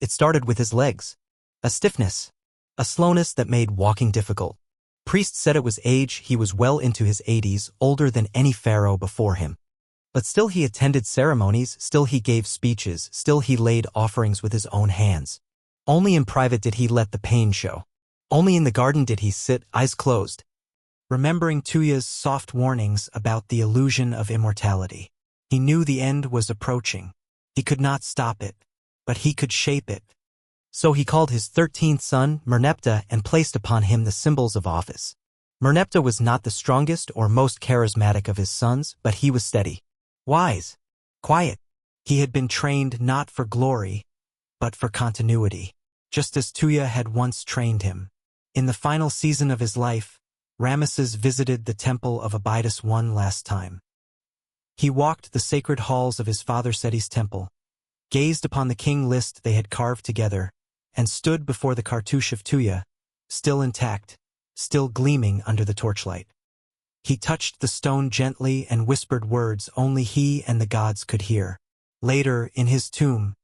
It started with his legs. A stiffness. A slowness that made walking difficult. Priests said it was age. He was well into his 80s, older than any pharaoh before him. But still he attended ceremonies, still he gave speeches, still he laid offerings with his own hands. Only in private did he let the pain show. Only in the garden did he sit, eyes closed, remembering Tuya's soft warnings about the illusion of immortality. He knew the end was approaching. He could not stop it, but he could shape it. So he called his 13th son, Merneptah, and placed upon him the symbols of office. Merneptah was not the strongest or most charismatic of his sons, but he was steady, wise, quiet. He had been trained not for glory, but for continuity, just as Tuya had once trained him. In the final season of his life, Ramesses visited the temple of Abydos one last time. He walked the sacred halls of his father Seti's temple, gazed upon the king list they had carved together, and stood before the cartouche of Tuya, still intact, still gleaming under the torchlight. He touched the stone gently and whispered words only he and the gods could hear. Later, in his tomb,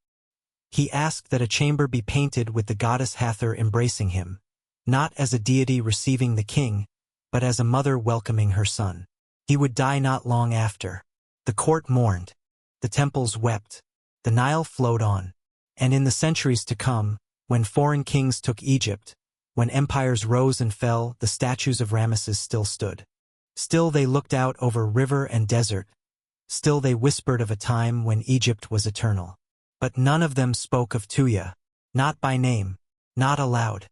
he asked that a chamber be painted with the goddess Hathor embracing him, not as a deity receiving the king, but as a mother welcoming her son. He would die not long after. The court mourned. The temples wept. The Nile flowed on. And in the centuries to come, when foreign kings took Egypt, when empires rose and fell, the statues of Ramesses still stood. Still they looked out over river and desert. Still they whispered of a time when Egypt was eternal. But none of them spoke of Tuya, not by name, not aloud.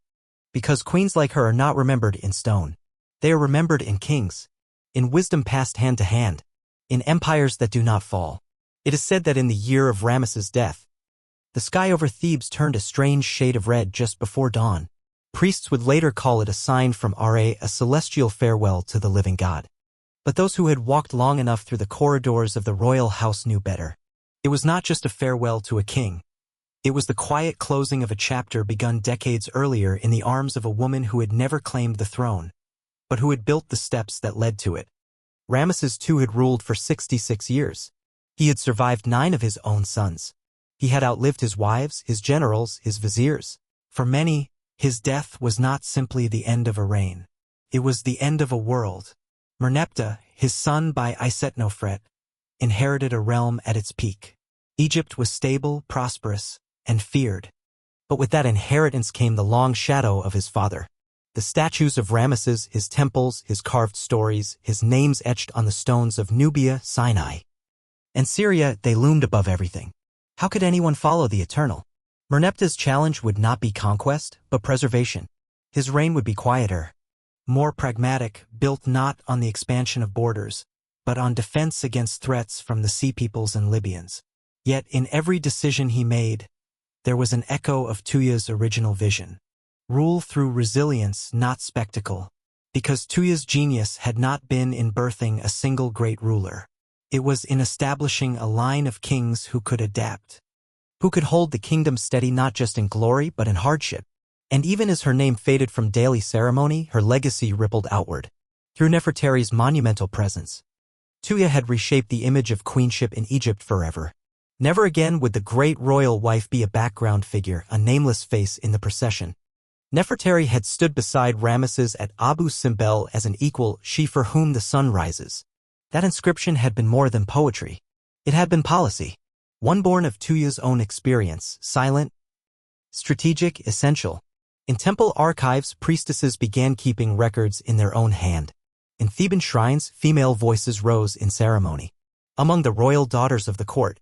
Because queens like her are not remembered in stone. They are remembered in kings, in wisdom passed hand to hand, in empires that do not fall. It is said that in the year of Ramesses' death, the sky over Thebes turned a strange shade of red just before dawn. Priests would later call it a sign from Ra, a celestial farewell to the living god. But those who had walked long enough through the corridors of the royal house knew better. It was not just a farewell to a king. It was the quiet closing of a chapter begun decades earlier in the arms of a woman who had never claimed the throne, but who had built the steps that led to it. Ramesses II had ruled for 66 years. He had survived 9 of his own sons. He had outlived his wives, his generals, his viziers. For many, his death was not simply the end of a reign. It was the end of a world. Merneptah, his son by Isetnofret, inherited a realm at its peak. Egypt was stable, prosperous, and feared. But with that inheritance came the long shadow of his father. The statues of Ramesses, his temples, his carved stories, his names etched on the stones of Nubia, Sinai, and Syria, they loomed above everything. How could anyone follow the eternal? Merneptah's challenge would not be conquest, but preservation. His reign would be quieter, more pragmatic, built not on the expansion of borders, but on defense against threats from the Sea Peoples and Libyans. Yet in every decision he made, there was an echo of Tuya's original vision. Rule through resilience, not spectacle. Because Tuya's genius had not been in birthing a single great ruler. It was in establishing a line of kings who could adapt, who could hold the kingdom steady not just in glory but in hardship. And even as her name faded from daily ceremony, her legacy rippled outward. Through Nefertari's monumental presence, Tuya had reshaped the image of queenship in Egypt forever. Never again would the great royal wife be a background figure, a nameless face in the procession. Nefertari had stood beside Ramesses at Abu Simbel as an equal, she for whom the sun rises. That inscription had been more than poetry. It had been policy. One born of Tuya's own experience, silent, strategic, essential. In temple archives, priestesses began keeping records in their own hand. In Theban shrines, female voices rose in ceremony. Among the royal daughters of the court,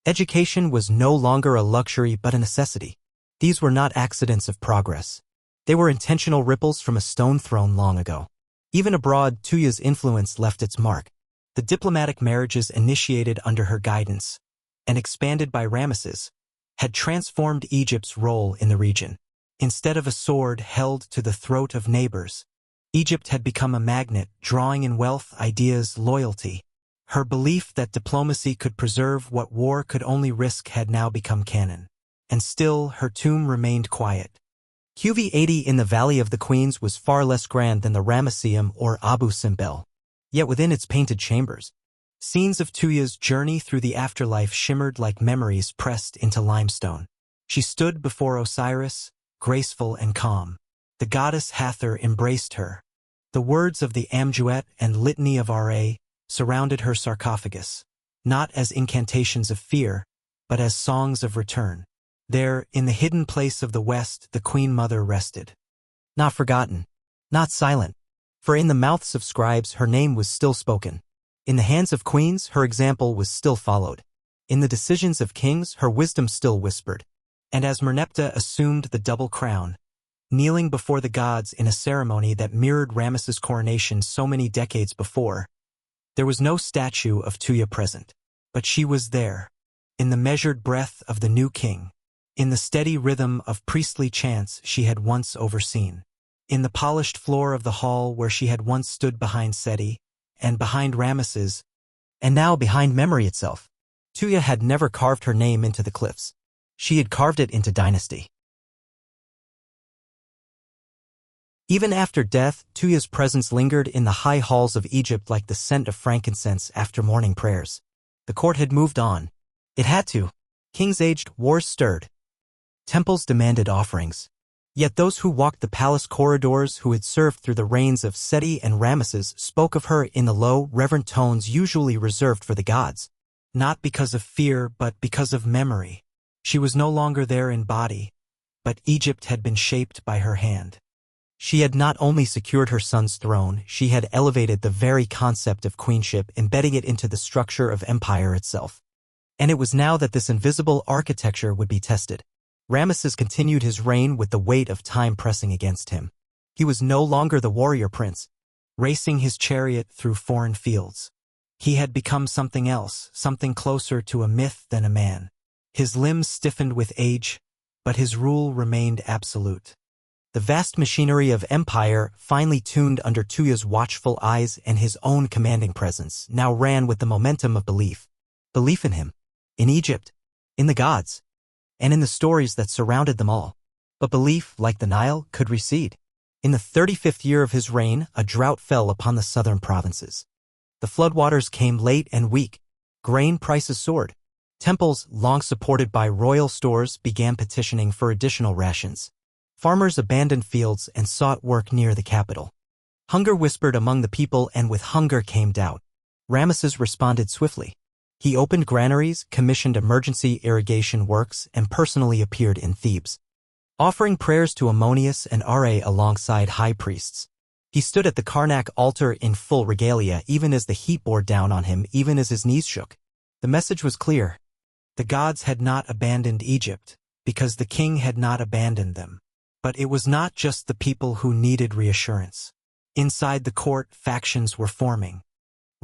education was no longer a luxury but a necessity. These were not accidents of progress. They were intentional ripples from a stone thrown long ago. Even abroad, Tuya's influence left its mark. The diplomatic marriages initiated under her guidance, and expanded by Ramesses, had transformed Egypt's role in the region. Instead of a sword held to the throat of neighbors, Egypt had become a magnet, drawing in wealth, ideas, loyalty. Her belief that diplomacy could preserve what war could only risk had now become canon. And still, her tomb remained quiet. QV80 in the Valley of the Queens was far less grand than the Ramesseum or Abu Simbel. Yet within its painted chambers, scenes of Tuya's journey through the afterlife shimmered like memories pressed into limestone. She stood before Osiris, graceful and calm. The goddess Hathor embraced her. The words of the Amjuet and Litany of Ra surrounded her sarcophagus, not as incantations of fear, but as songs of return. There, in the hidden place of the West, the Queen Mother rested. Not forgotten, not silent, for in the mouths of scribes her name was still spoken. In the hands of queens her example was still followed. In the decisions of kings her wisdom still whispered. And as Merneptah assumed the double crown, kneeling before the gods in a ceremony that mirrored Ramesses' coronation so many decades before, there was no statue of Tuya present. But she was there, in the measured breath of the new king, in the steady rhythm of priestly chants she had once overseen, in the polished floor of the hall where she had once stood behind Seti, and behind Ramesses, and now behind memory itself. Tuya had never carved her name into the cliffs. She had carved it into Dynasty. Even after death, Tuya's presence lingered in the high halls of Egypt like the scent of frankincense after morning prayers. The court had moved on. It had to. Kings aged, wars stirred. Temples demanded offerings. Yet those who walked the palace corridors, who had served through the reigns of Seti and Ramesses, spoke of her in the low, reverent tones usually reserved for the gods. Not because of fear, but because of memory. She was no longer there in body, but Egypt had been shaped by her hand. She had not only secured her son's throne, she had elevated the very concept of queenship, embedding it into the structure of empire itself. And it was now that this invisible architecture would be tested. Ramesses continued his reign with the weight of time pressing against him. He was no longer the warrior prince, racing his chariot through foreign fields. He had become something else, something closer to a myth than a man. His limbs stiffened with age, but his rule remained absolute. The vast machinery of empire, finely tuned under Tuya's watchful eyes and his own commanding presence, now ran with the momentum of belief. Belief in him, in Egypt, in the gods. and in the stories that surrounded them all. But belief, like the Nile, could recede. In the 35th year of his reign, a drought fell upon the southern provinces. The floodwaters came late and weak. Grain prices soared. Temples, long supported by royal stores, began petitioning for additional rations. Farmers abandoned fields and sought work near the capital. Hunger whispered among the people, and with hunger came doubt. Ramesses responded swiftly. He opened granaries, commissioned emergency irrigation works, and personally appeared in Thebes, offering prayers to Ammonius and Ra alongside high priests. He stood at the Karnak altar in full regalia, even as the heat bore down on him, even as his knees shook. The message was clear. The gods had not abandoned Egypt, because the king had not abandoned them. But it was not just the people who needed reassurance. Inside the court, factions were forming.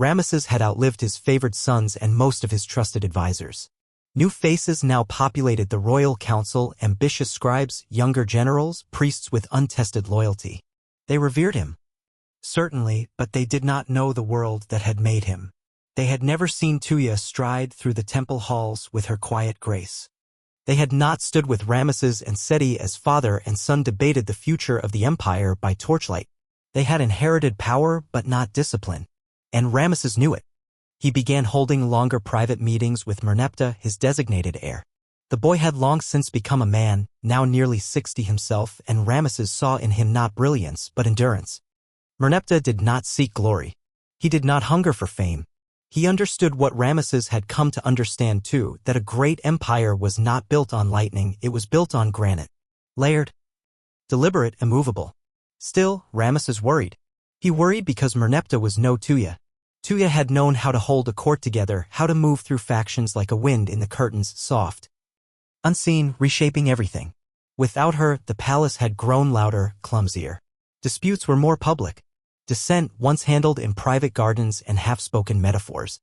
Ramesses had outlived his favored sons and most of his trusted advisors. New faces now populated the royal council: ambitious scribes, younger generals, priests with untested loyalty. They revered him, certainly, but they did not know the world that had made him. They had never seen Tuya stride through the temple halls with her quiet grace. They had not stood with Ramesses and Seti as father and son debated the future of the empire by torchlight. They had inherited power but not discipline, and Ramesses knew it. He began holding longer private meetings with Merneptah, his designated heir. The boy had long since become a man, now nearly 60 himself, and Ramesses saw in him not brilliance but endurance. Merneptah did not seek glory. He did not hunger for fame. He understood what Ramesses had come to understand too, that a great empire was not built on lightning, it was built on granite. Layered, deliberate, immovable. Still, Ramesses worried. He worried because Merneptah was no Tuya. Tuya had known how to hold a court together, how to move through factions like a wind in the curtains, soft, unseen, reshaping everything. Without her, the palace had grown louder, clumsier. Disputes were more public. Dissent, once handled in private gardens and half-spoken metaphors,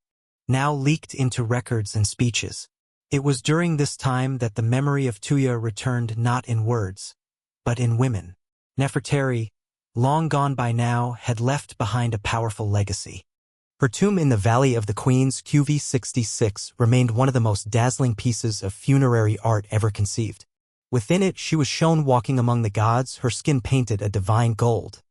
now leaked into records and speeches. It was during this time that the memory of Tuya returned, not in words, but in women. Nefertari, long gone by now, had left behind a powerful legacy. Her tomb in the Valley of the Queens, QV 66, remained one of the most dazzling pieces of funerary art ever conceived. Within it, she was shown walking among the gods, her skin painted a divine gold,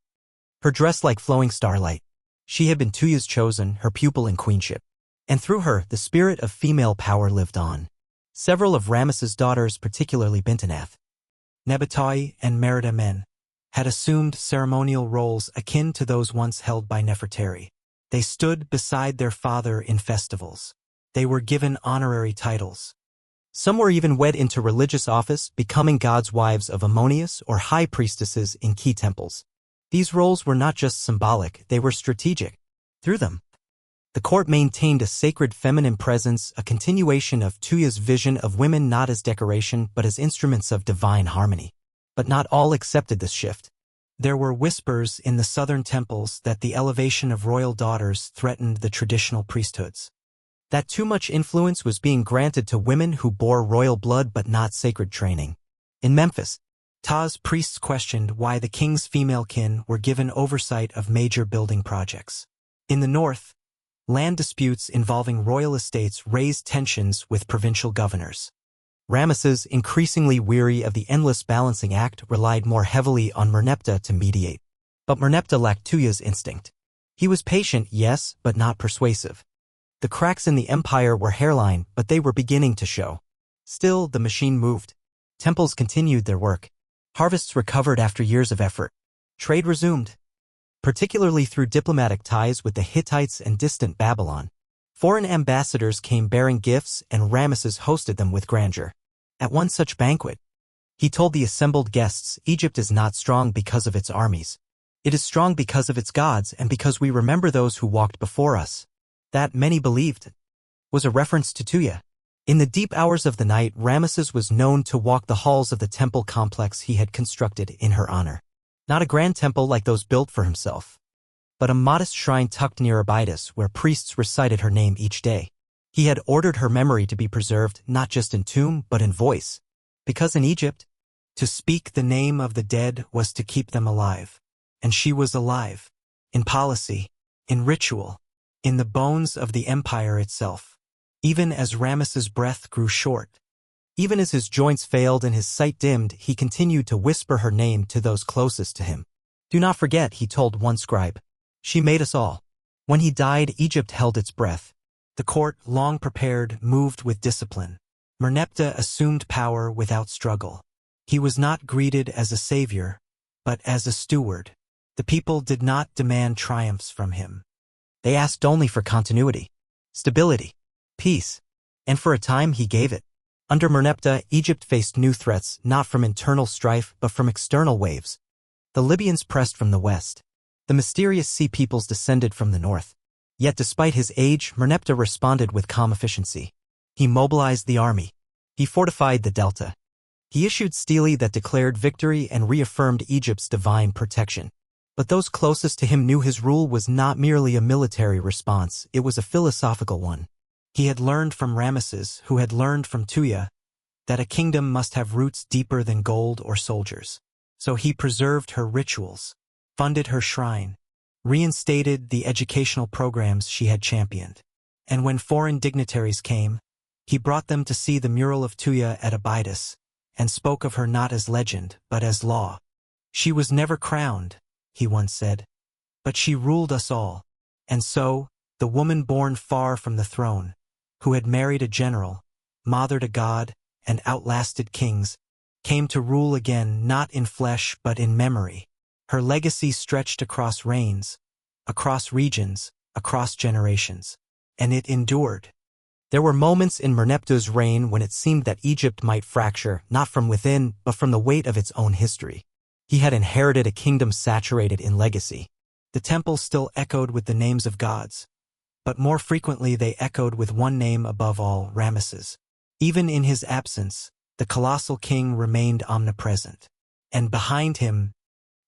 her dress like flowing starlight. She had been Tuya's chosen, her pupil in queenship. And through her, the spirit of female power lived on. Several of Ramesses' daughters, particularly Bintenath, Nebutai, and Merida Men, had assumed ceremonial roles akin to those once held by Nefertari. They stood beside their father in festivals. They were given honorary titles. Some were even wed into religious office, becoming gods' wives of Ammonius or high priestesses in key temples. These roles were not just symbolic, they were strategic. Through them, the court maintained a sacred feminine presence, a continuation of Tuya's vision of women not as decoration but as instruments of divine harmony. But not all accepted this shift. There were whispers in the southern temples that the elevation of royal daughters threatened the traditional priesthoods. That too much influence was being granted to women who bore royal blood but not sacred training. In Memphis, Ptah's priests questioned why the king's female kin were given oversight of major building projects. In the north, land disputes involving royal estates raised tensions with provincial governors. Ramesses, increasingly weary of the endless balancing act, relied more heavily on Merneptah to mediate. But Merneptah lacked Tuya's instinct. He was patient, yes, but not persuasive. The cracks in the empire were hairline, but they were beginning to show. Still, the machine moved. Temples continued their work. Harvests recovered after years of effort. Trade resumed, particularly through diplomatic ties with the Hittites and distant Babylon. Foreign ambassadors came bearing gifts, and Ramesses hosted them with grandeur. At one such banquet, he told the assembled guests, "Egypt is not strong because of its armies. It is strong because of its gods and because we remember those who walked before us." That, many believed, was a reference to Tuya. In the deep hours of the night, Ramesses was known to walk the halls of the temple complex he had constructed in her honor. Not a grand temple like those built for himself, but a modest shrine tucked near Abydos where priests recited her name each day. He had ordered her memory to be preserved not just in tomb but in voice, because in Egypt, to speak the name of the dead was to keep them alive. And she was alive, in policy, in ritual, in the bones of the empire itself. Even as Ramesses' breath grew short, Even as his joints failed and his sight dimmed, he continued to whisper her name to those closest to him. "Do not forget," he told one scribe. "She made us all." When he died, Egypt held its breath. The court, long prepared, moved with discipline. Merneptah assumed power without struggle. He was not greeted as a savior, but as a steward. The people did not demand triumphs from him. They asked only for continuity, stability, peace, and for a time he gave it. Under Merneptah, Egypt faced new threats, not from internal strife but from external waves. The Libyans pressed from the west. The mysterious sea peoples descended from the north. Yet despite his age, Merneptah responded with calm efficiency. He mobilized the army. He fortified the delta. He issued stele that declared victory and reaffirmed Egypt's divine protection. But those closest to him knew his rule was not merely a military response, it was a philosophical one. He had learned from Ramesses, who had learned from Tuya, that a kingdom must have roots deeper than gold or soldiers. So he preserved her rituals, funded her shrine, reinstated the educational programs she had championed. And when foreign dignitaries came, he brought them to see the mural of Tuya at Abydos, and spoke of her not as legend, but as law. "She was never crowned," he once said, "but she ruled us all." And so, the woman born far from the throne, who had married a general, mothered a god, and outlasted kings, came to rule again not in flesh but in memory. Her legacy stretched across reigns, across regions, across generations. And it endured. There were moments in Merneptah's reign when it seemed that Egypt might fracture, not from within, but from the weight of its own history. He had inherited a kingdom saturated in legacy. The temples still echoed with the names of gods, but more frequently they echoed with one name above all, Ramesses. Even in his absence, the colossal king remained omnipresent. And behind him,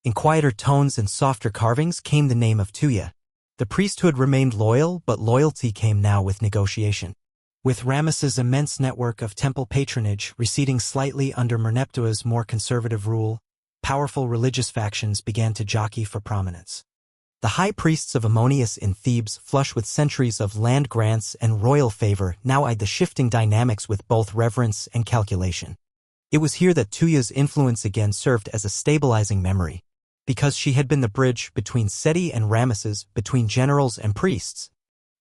in quieter tones and softer carvings, came the name of Tuya. The priesthood remained loyal, but loyalty came now with negotiation. With Ramesses' immense network of temple patronage receding slightly under Merneptah's more conservative rule, powerful religious factions began to jockey for prominence. The high priests of Ammonius in Thebes, flush with centuries of land grants and royal favor, now eyed the shifting dynamics with both reverence and calculation. It was here that Tuya's influence again served as a stabilizing memory, because she had been the bridge between Seti and Ramesses, between generals and priests,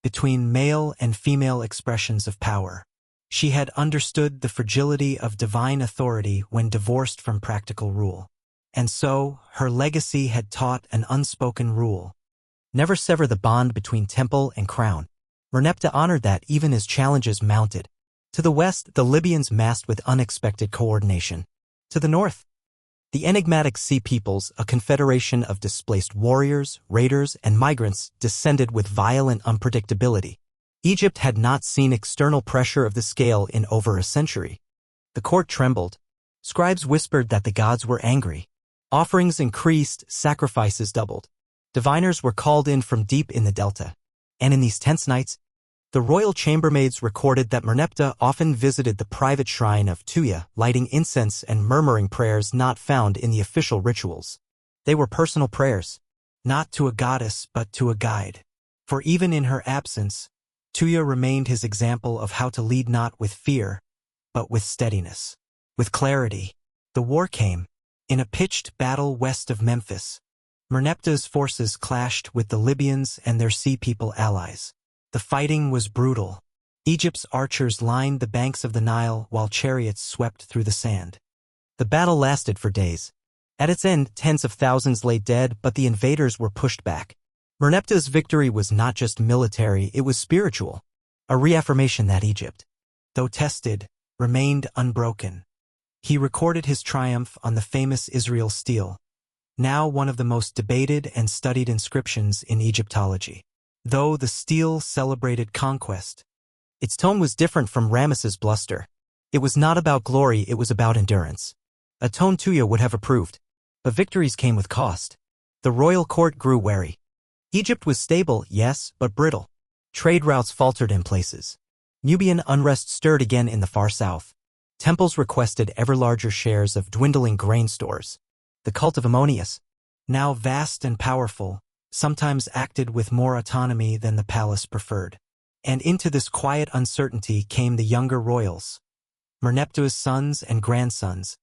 between male and female expressions of power. She had understood the fragility of divine authority when divorced from practical rule. And so, her legacy had taught an unspoken rule. Never sever the bond between temple and crown. Merneptah honored that even as challenges mounted. To the west, the Libyans massed with unexpected coordination. To the north, the enigmatic sea peoples, a confederation of displaced warriors, raiders, and migrants, descended with violent unpredictability. Egypt had not seen external pressure of the scale in over a century. The court trembled. Scribes whispered that the gods were angry. Offerings increased, sacrifices doubled. Diviners were called in from deep in the delta. And in these tense nights, the royal chambermaids recorded that Merneptah often visited the private shrine of Tuya, lighting incense and murmuring prayers not found in the official rituals. They were personal prayers, not to a goddess but to a guide. For even in her absence, Tuya remained his example of how to lead not with fear, but with steadiness, with clarity. The war came. In a pitched battle west of Memphis, Merneptah's forces clashed with the Libyans and their sea people allies. The fighting was brutal. Egypt's archers lined the banks of the Nile while chariots swept through the sand. The battle lasted for days. At its end, tens of thousands lay dead, but the invaders were pushed back. Merneptah's victory was not just military, it was spiritual, a reaffirmation that Egypt, though tested, remained unbroken. He recorded his triumph on the famous Israel stele, now one of the most debated and studied inscriptions in Egyptology. Though the stele celebrated conquest, its tone was different from Ramesses' bluster. It was not about glory, it was about endurance. A tone Tuya would have approved. But victories came with cost. The royal court grew wary. Egypt was stable, yes, but brittle. Trade routes faltered in places. Nubian unrest stirred again in the far south. Temples requested ever larger shares of dwindling grain stores. The cult of Ammonius, now vast and powerful, sometimes acted with more autonomy than the palace preferred. And into this quiet uncertainty came the younger royals, Merneptah's sons and grandsons,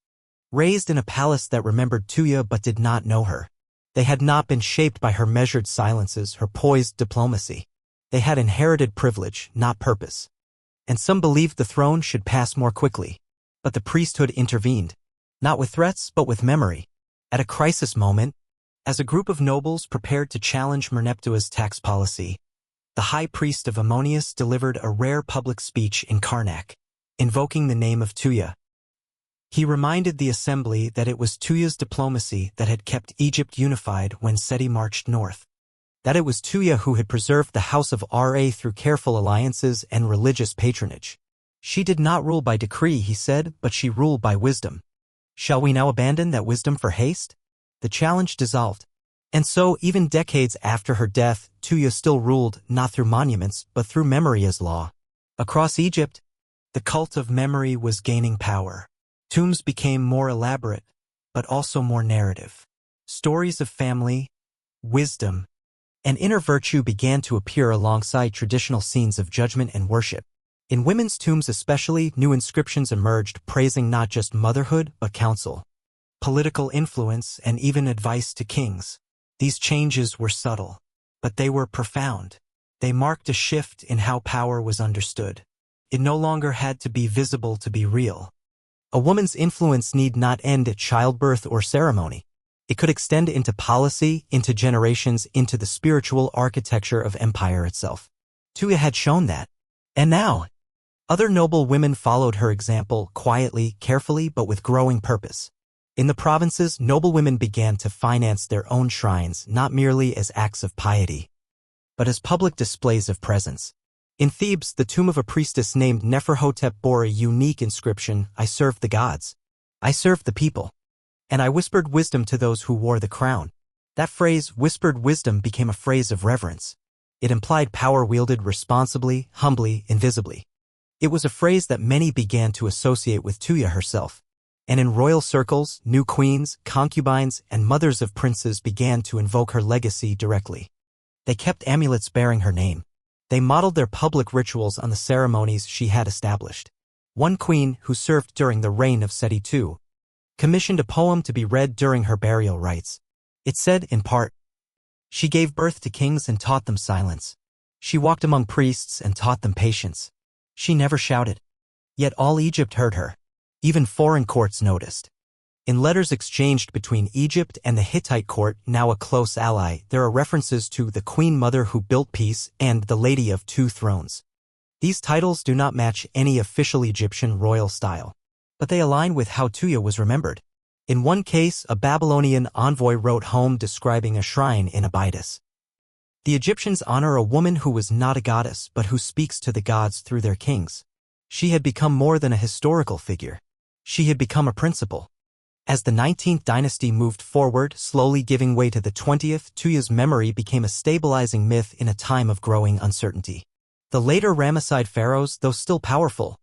raised in a palace that remembered Tuya but did not know her. They had not been shaped by her measured silences, her poised diplomacy. They had inherited privilege, not purpose. And some believed the throne should pass more quickly. But the priesthood intervened, not with threats but with memory. At a crisis moment, as a group of nobles prepared to challenge Merneptah's tax policy, the high priest of Ammonius delivered a rare public speech in Karnak, invoking the name of Tuya. He reminded the assembly that it was Tuya's diplomacy that had kept Egypt unified when Seti marched north. That it was Tuya who had preserved the house of Ra through careful alliances and religious patronage. She did not rule by decree, he said, but she ruled by wisdom. Shall we now abandon that wisdom for haste? The challenge dissolved. And so, even decades after her death, Tuya still ruled, not through monuments, but through memory as law. Across Egypt, the cult of memory was gaining power. Tombs became more elaborate, but also more narrative. Stories of family, wisdom, and inner virtue began to appear alongside traditional scenes of judgment and worship. In women's tombs especially, new inscriptions emerged praising not just motherhood but counsel, political influence, and even advice to kings. These changes were subtle, but they were profound. They marked a shift in how power was understood. It no longer had to be visible to be real. A woman's influence need not end at childbirth or ceremony. It could extend into policy, into generations, into the spiritual architecture of empire itself. Tuya had shown that. And now, other noble women followed her example, quietly, carefully, but with growing purpose. In the provinces, noblewomen began to finance their own shrines, not merely as acts of piety, but as public displays of presence. In Thebes, the tomb of a priestess named Neferhotep bore a unique inscription, "I served the gods. I served the people. And I whispered wisdom to those who wore the crown." That phrase, whispered wisdom, became a phrase of reverence. It implied power wielded responsibly, humbly, invisibly. It was a phrase that many began to associate with Tuya herself. And in royal circles, new queens, concubines, and mothers of princes began to invoke her legacy directly. They kept amulets bearing her name. They modeled their public rituals on the ceremonies she had established. One queen, who served during the reign of Seti II, commissioned a poem to be read during her burial rites. It said, in part, "She gave birth to kings and taught them silence. She walked among priests and taught them patience. She never shouted. Yet all Egypt heard her. Even foreign courts noticed." In letters exchanged between Egypt and the Hittite court, now a close ally, there are references to the Queen Mother who built peace and the Lady of Two Thrones. These titles do not match any official Egyptian royal style, but they align with how Tuya was remembered. In one case, a Babylonian envoy wrote home describing a shrine in Abydos. The Egyptians honor a woman who was not a goddess but who speaks to the gods through their kings. She had become more than a historical figure. She had become a principle. As the 19th dynasty moved forward, slowly giving way to the 20th, Tuya's memory became a stabilizing myth in a time of growing uncertainty. The later Ramesside pharaohs, though still powerful,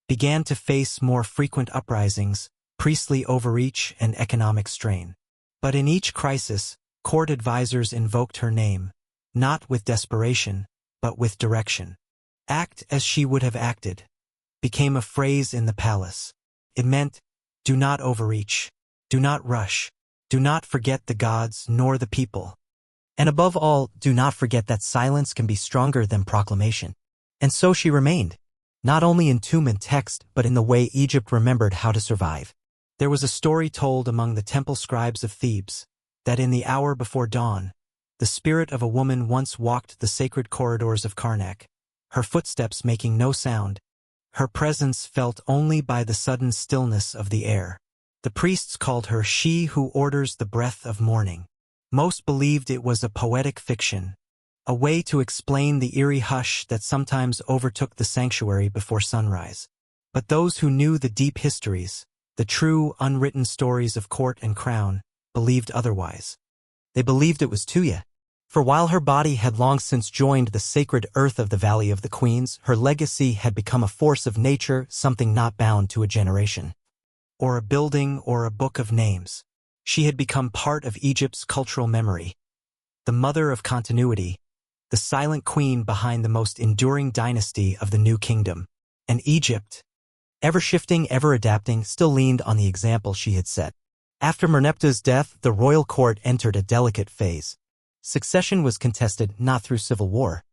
began to face more frequent uprisings, priestly overreach, and economic strain. But in each crisis, court advisors invoked her name, not with desperation, but with direction. "Act as she would have acted" became a phrase in the palace. It meant, do not overreach, do not rush, do not forget the gods nor the people. And above all, do not forget that silence can be stronger than proclamation. And so she remained, not only in tomb and text, but in the way Egypt remembered how to survive. There was a story told among the temple scribes of Thebes, that in the hour before dawn, the spirit of a woman once walked the sacred corridors of Karnak, her footsteps making no sound, her presence felt only by the sudden stillness of the air. The priests called her "she who orders the breath of morning." Most believed it was a poetic fiction, a way to explain the eerie hush that sometimes overtook the sanctuary before sunrise. But those who knew the deep histories, the true, unwritten stories of court and crown, believed otherwise. They believed it was Tuya. For while her body had long since joined the sacred earth of the Valley of the Queens, her legacy had become a force of nature, something not bound to a generation, or a building, or a book of names. She had become part of Egypt's cultural memory, the mother of continuity, the silent queen behind the most enduring dynasty of the New Kingdom. And Egypt, ever shifting, ever adapting, still leaned on the example she had set. After Merneptah's death, the royal court entered a delicate phase. Succession was contested not through civil war,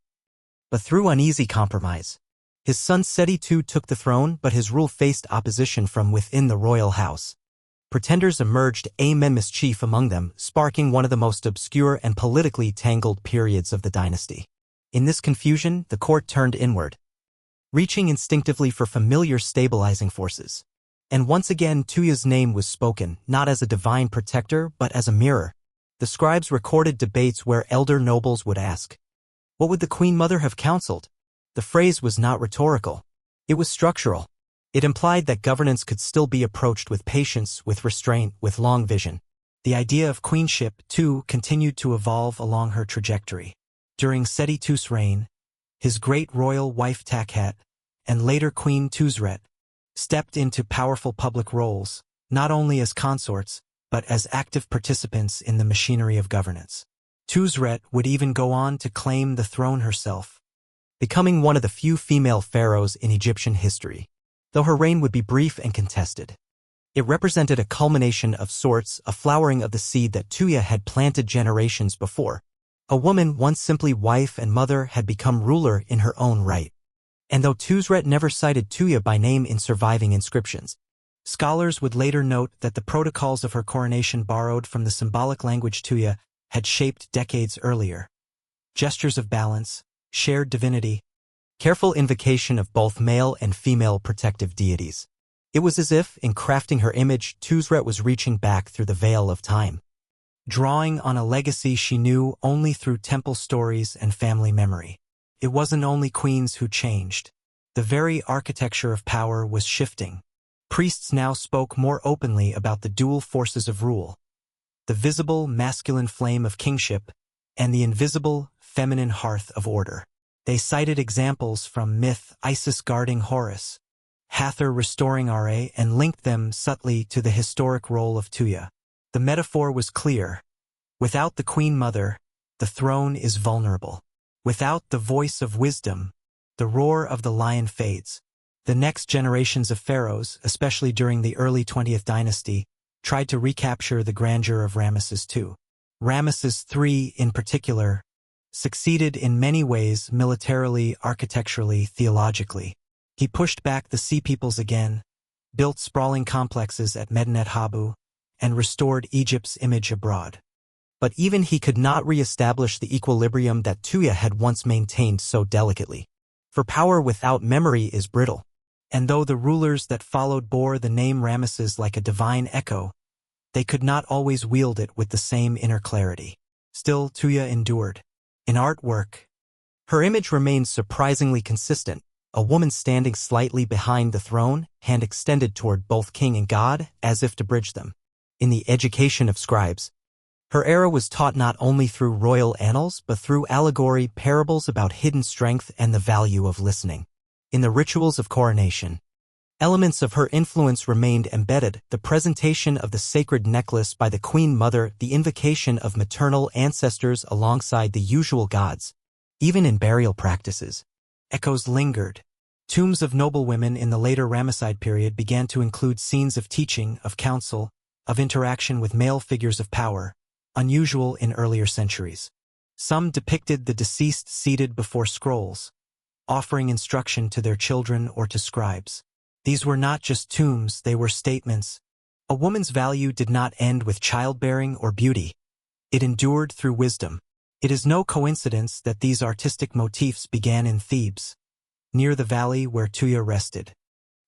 but through uneasy compromise. His son Seti II took the throne, but his rule faced opposition from within the royal house. Pretenders emerged, mischief among them, sparking one of the most obscure and politically tangled periods of the dynasty. In this confusion, the court turned inward, reaching instinctively for familiar stabilizing forces. And once again Tuya's name was spoken, not as a divine protector, but as a mirror. The scribes recorded debates where elder nobles would ask, "What would the Queen Mother have counseled?" The phrase was not rhetorical. It was structural. It implied that governance could still be approached with patience, with restraint, with long vision. The idea of queenship, too, continued to evolve along her trajectory. During Seti II's reign, his great royal wife Takhat, and later Queen Tuya, stepped into powerful public roles, not only as consorts, but as active participants in the machinery of governance. Tuya would even go on to claim the throne herself, becoming one of the few female pharaohs in Egyptian history. Though her reign would be brief and contested, it represented a culmination of sorts, a flowering of the seed that Tuya had planted generations before. A woman, once simply wife and mother, had become ruler in her own right. And though Tuya never cited Tuya by name in surviving inscriptions, scholars would later note that the protocols of her coronation borrowed from the symbolic language Tuya had shaped decades earlier. Gestures of balance, shared divinity, careful invocation of both male and female protective deities. It was as if, in crafting her image, Tuya was reaching back through the veil of time, drawing on a legacy she knew only through temple stories and family memory. It wasn't only queens who changed. The very architecture of power was shifting. Priests now spoke more openly about the dual forces of rule, the visible masculine flame of kingship and the invisible feminine hearth of order. They cited examples from myth, Isis guarding Horus, Hathor restoring Ra, and linked them subtly to the historic role of Tuya. The metaphor was clear. Without the Queen Mother, the throne is vulnerable. Without the voice of wisdom, the roar of the lion fades. The next generations of pharaohs, especially during the early 20th dynasty, tried to recapture the grandeur of Ramesses II. Ramesses III, in particular, succeeded in many ways militarily, architecturally, theologically. He pushed back the Sea Peoples again, built sprawling complexes at Medinet Habu, and restored Egypt's image abroad. But even he could not re-establish the equilibrium that Tuya had once maintained so delicately. For power without memory is brittle. And though the rulers that followed bore the name Ramesses like a divine echo, they could not always wield it with the same inner clarity. Still, Tuya endured. In artwork, her image remained surprisingly consistent, a woman standing slightly behind the throne, hand extended toward both king and god, as if to bridge them. In the education of scribes, her era was taught not only through royal annals, but through allegory, parables about hidden strength and the value of listening. In the rituals of coronation, elements of her influence remained embedded: the presentation of the sacred necklace by the Queen Mother, the invocation of maternal ancestors alongside the usual gods. Even in burial practices, echoes lingered. Tombs of noblewomen in the later Ramesside period began to include scenes of teaching, of counsel, of interaction with male figures of power, unusual in earlier centuries. Some depicted the deceased seated before scrolls, offering instruction to their children or to scribes. These were not just tombs, they were statements. A woman's value did not end with childbearing or beauty. It endured through wisdom. It is no coincidence that these artistic motifs began in Thebes, near the valley where Tuya rested.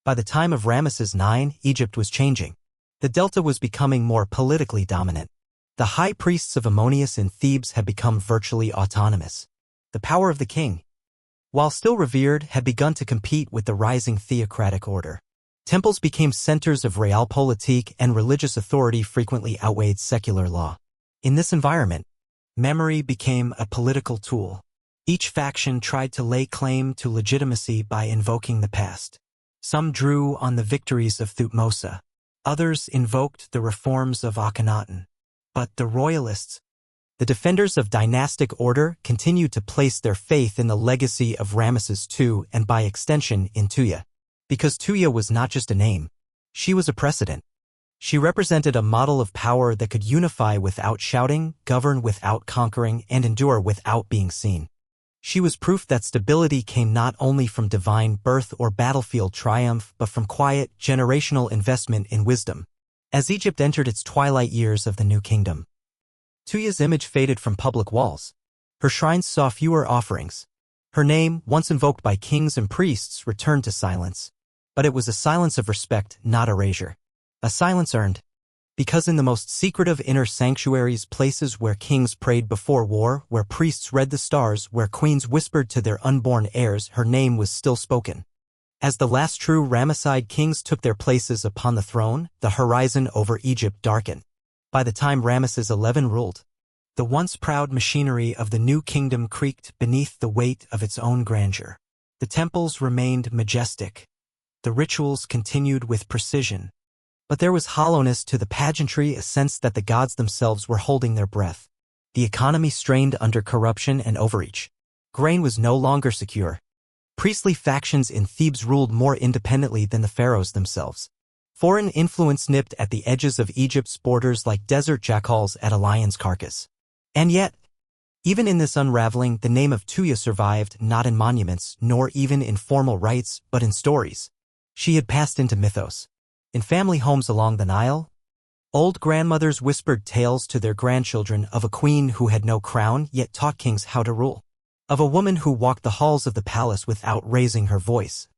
By the time of Ramesses IX, Egypt was changing. The Delta was becoming more politically dominant. The high priests of Ammonius in Thebes had become virtually autonomous. The power of the king, while still revered, had begun to compete with the rising theocratic order. Temples became centers of realpolitik, and religious authority frequently outweighed secular law. In this environment, memory became a political tool. Each faction tried to lay claim to legitimacy by invoking the past. Some drew on the victories of Thutmose. Others invoked the reforms of Akhenaten. But the royalists, the defenders of dynastic order, continued to place their faith in the legacy of Ramesses II and by extension in Tuya. Because Tuya was not just a name. She was a precedent. She represented a model of power that could unify without shouting, govern without conquering, and endure without being seen. She was proof that stability came not only from divine birth or battlefield triumph, but from quiet, generational investment in wisdom. As Egypt entered its twilight years of the New Kingdom, Tuya's image faded from public walls. Her shrines saw fewer offerings. Her name, once invoked by kings and priests, returned to silence. But it was a silence of respect, not erasure. A silence earned. Because in the most secretive inner sanctuaries, places where kings prayed before war, where priests read the stars, where queens whispered to their unborn heirs, her name was still spoken. As the last true Ramesside kings took their places upon the throne, the horizon over Egypt darkened. By the time Ramesses XI ruled, the once proud machinery of the new kingdom creaked beneath the weight of its own grandeur. The temples remained majestic. The rituals continued with precision. But there was hollowness to the pageantry, a sense that the gods themselves were holding their breath. The economy strained under corruption and overreach. Grain was no longer secure. Priestly factions in Thebes ruled more independently than the pharaohs themselves. Foreign influence nipped at the edges of Egypt's borders like desert jackals at a lion's carcass. And yet, even in this unraveling, the name of Tuya survived, not in monuments, nor even in formal rites, but in stories. She had passed into mythos. In family homes along the Nile, old grandmothers whispered tales to their grandchildren of a queen who had no crown yet taught kings how to rule. Of a woman who walked the halls of the palace without raising her voice,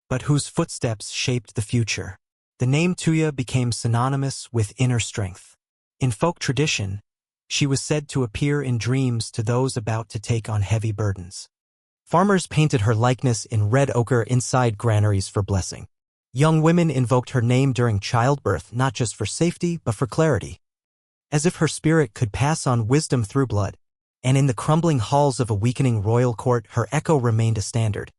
but whose footsteps shaped the future. The name Tuya became synonymous with inner strength. In folk tradition, she was said to appear in dreams to those about to take on heavy burdens. Farmers painted her likeness in red ochre inside granaries for blessing. Young women invoked her name during childbirth not just for safety but for clarity. As if her spirit could pass on wisdom through blood. And in the crumbling halls of a weakening royal court, her echo remained a standard.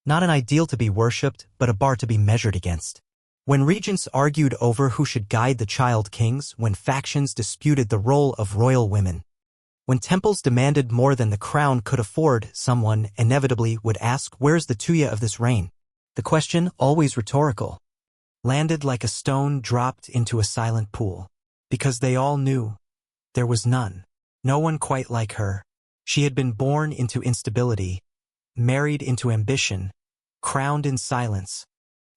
Not an ideal to be worshipped, but a bar to be measured against. When regents argued over who should guide the child kings, when factions disputed the role of royal women, when temples demanded more than the crown could afford, someone inevitably would ask, where's the Tuya of this reign? The question, always rhetorical, landed like a stone dropped into a silent pool. Because they all knew there was none. No one quite like her. She had been born into instability, married into ambition, crowned in silence,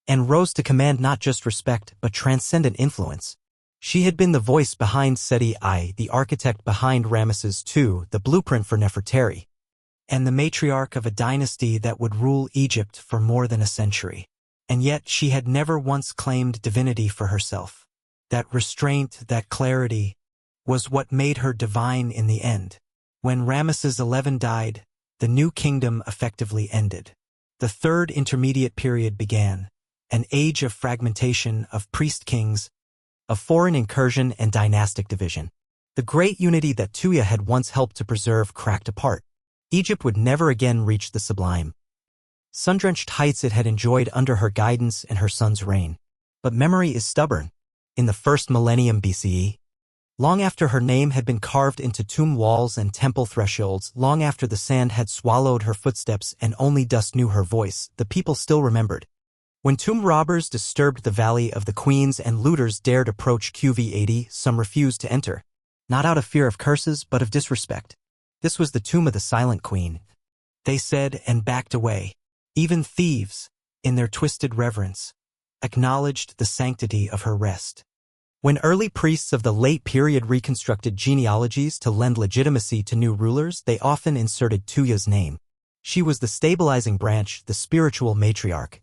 and rose to command not just respect but transcendent influence. She had been the voice behind Seti I, the architect behind Ramesses II, the blueprint for Nefertari, and the matriarch of a dynasty that would rule Egypt for more than a century. And yet she had never once claimed divinity for herself. That restraint, that clarity, was what made her divine in the end. When Ramesses XI died, the new kingdom effectively ended. The third intermediate period began, an age of fragmentation, of priest-kings, of foreign incursion and dynastic division. The great unity that Tuya had once helped to preserve cracked apart. Egypt would never again reach the sublime, sun-drenched heights it had enjoyed under her guidance and her son's reign. But memory is stubborn. In the first millennium BCE, long after her name had been carved into tomb walls and temple thresholds, long after the sand had swallowed her footsteps and only dust knew her voice, the people still remembered. When tomb robbers disturbed the Valley of the Queens and looters dared approach QV80, some refused to enter. Not out of fear of curses, but of disrespect. This was the tomb of the silent queen, they said, and backed away. Even thieves, in their twisted reverence, acknowledged the sanctity of her rest. When early priests of the late period reconstructed genealogies to lend legitimacy to new rulers, they often inserted Tuya's name. She was the stabilizing branch, the spiritual matriarch,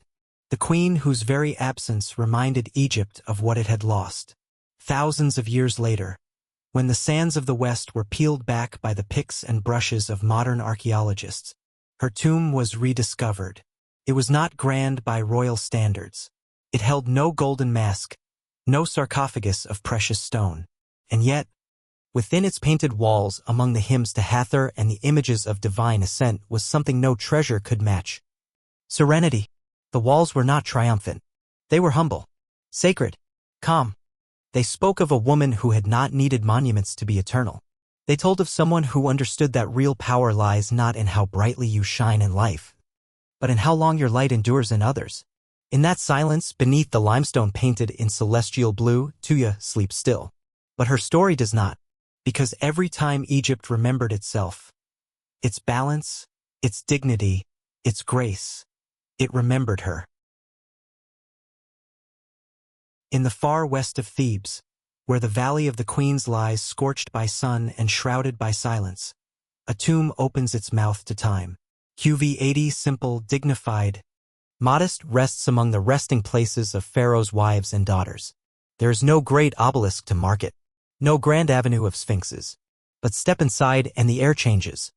the queen whose very absence reminded Egypt of what it had lost. Thousands of years later, when the sands of the West were peeled back by the picks and brushes of modern archaeologists, her tomb was rediscovered. It was not grand by royal standards. It held no golden mask, no sarcophagus of precious stone. And yet, within its painted walls, among the hymns to Hathor and the images of divine ascent, was something no treasure could match. Serenity. The walls were not triumphant. They were humble, sacred, calm. They spoke of a woman who had not needed monuments to be eternal. They told of someone who understood that real power lies not in how brightly you shine in life, but in how long your light endures in others. In that silence, beneath the limestone painted in celestial blue, Tuya sleeps still. But her story does not, because every time Egypt remembered itself, its balance, its dignity, its grace, it remembered her. In the far west of Thebes, where the Valley of the Queens lies scorched by sun and shrouded by silence, a tomb opens its mouth to time. QV80, simple, dignified, modest, rests among the resting places of Pharaoh's wives and daughters. There is no great obelisk to mark it, no grand avenue of sphinxes. But step inside and the air changes.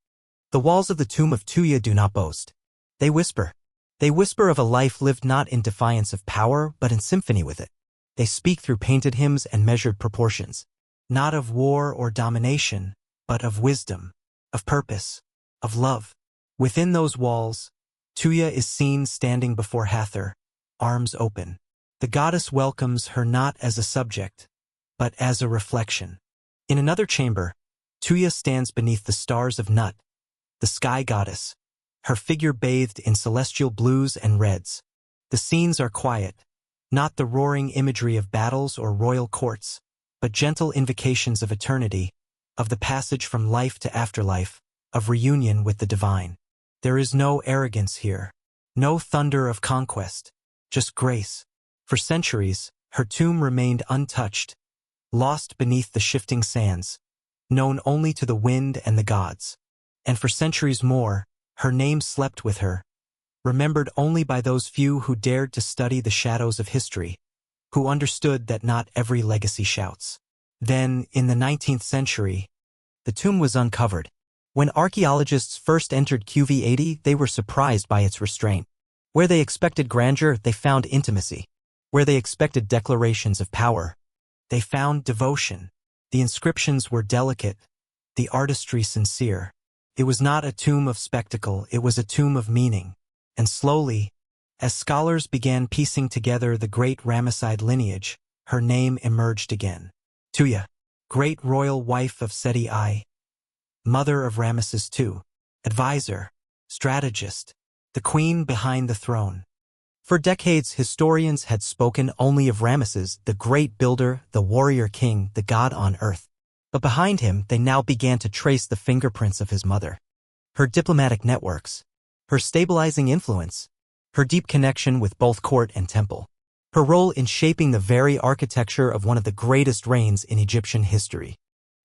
The walls of the tomb of Tuya do not boast. They whisper. They whisper of a life lived not in defiance of power, but in symphony with it. They speak through painted hymns and measured proportions, not of war or domination, but of wisdom, of purpose, of love. Within those walls, Tuya is seen standing before Hathor, arms open. The goddess welcomes her not as a subject, but as a reflection. In another chamber, Tuya stands beneath the stars of Nut, the sky goddess, her figure bathed in celestial blues and reds. The scenes are quiet, not the roaring imagery of battles or royal courts, but gentle invocations of eternity, of the passage from life to afterlife, of reunion with the divine. There is no arrogance here, no thunder of conquest, just grace. For centuries, her tomb remained untouched, lost beneath the shifting sands, known only to the wind and the gods. And for centuries more, her name slept with her, remembered only by those few who dared to study the shadows of history, who understood that not every legacy shouts. Then, in the 19th century, the tomb was uncovered. When archaeologists first entered QV80, they were surprised by its restraint. Where they expected grandeur, they found intimacy. Where they expected declarations of power, they found devotion. The inscriptions were delicate, the artistry sincere. It was not a tomb of spectacle, it was a tomb of meaning. And slowly, as scholars began piecing together the great Ramesside lineage, her name emerged again. Tuya, great royal wife of Seti I, mother of Ramesses II, advisor, strategist, the queen behind the throne. For decades, historians had spoken only of Ramesses, the great builder, the warrior king, the god on earth. But behind him, they now began to trace the fingerprints of his mother. Her diplomatic networks, her stabilizing influence, her deep connection with both court and temple, her role in shaping the very architecture of one of the greatest reigns in Egyptian history.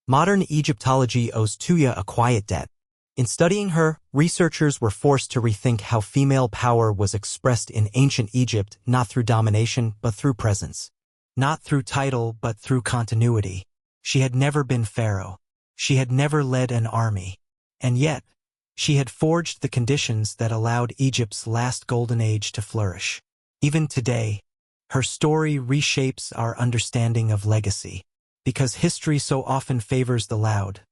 Modern Egyptology owes Tuya a quiet debt. In studying her, researchers were forced to rethink how female power was expressed in ancient Egypt, not through domination, but through presence. Not through title, but through continuity. She had never been pharaoh. She had never led an army. And yet, she had forged the conditions that allowed Egypt's last golden age to flourish. Even today, her story reshapes our understanding of legacy. Because history so often favors the loud,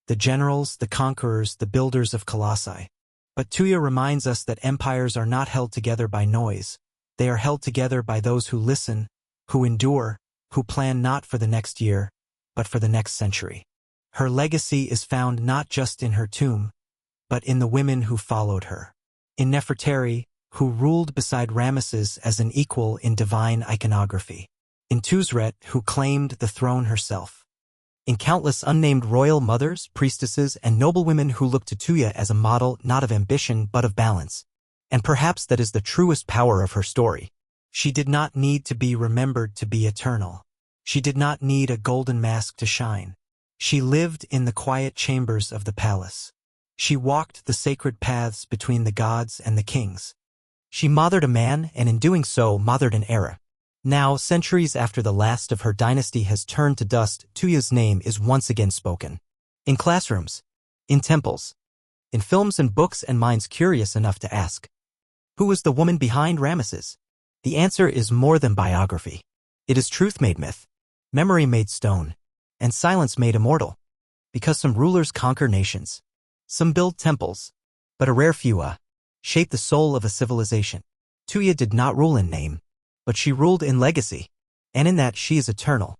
the generals, the conquerors, the builders of colossi. But Tuya reminds us that empires are not held together by noise. They are held together by those who listen, who endure, who plan not for the next year, but for the next century. Her legacy is found not just in her tomb, but in the women who followed her. In Nefertari, who ruled beside Ramesses as an equal in divine iconography. In Tuzret, who claimed the throne herself. In countless unnamed royal mothers, priestesses, and noblewomen who looked to Tuya as a model not of ambition but of balance. And perhaps that is the truest power of her story. She did not need to be remembered to be eternal. She did not need a golden mask to shine. She lived in the quiet chambers of the palace. She walked the sacred paths between the gods and the kings. She mothered a man, and in doing so mothered an era. Now, centuries after the last of her dynasty has turned to dust, Tuya's name is once again spoken. In classrooms, in temples, in films and books, and minds curious enough to ask, who was the woman behind Ramesses? The answer is more than biography. It is truth made myth, memory made stone, and silence made immortal. Because some rulers conquer nations, some build temples, but a rare few shape the soul of a civilization. Tuya did not rule in name, but she ruled in legacy, and in that she is eternal.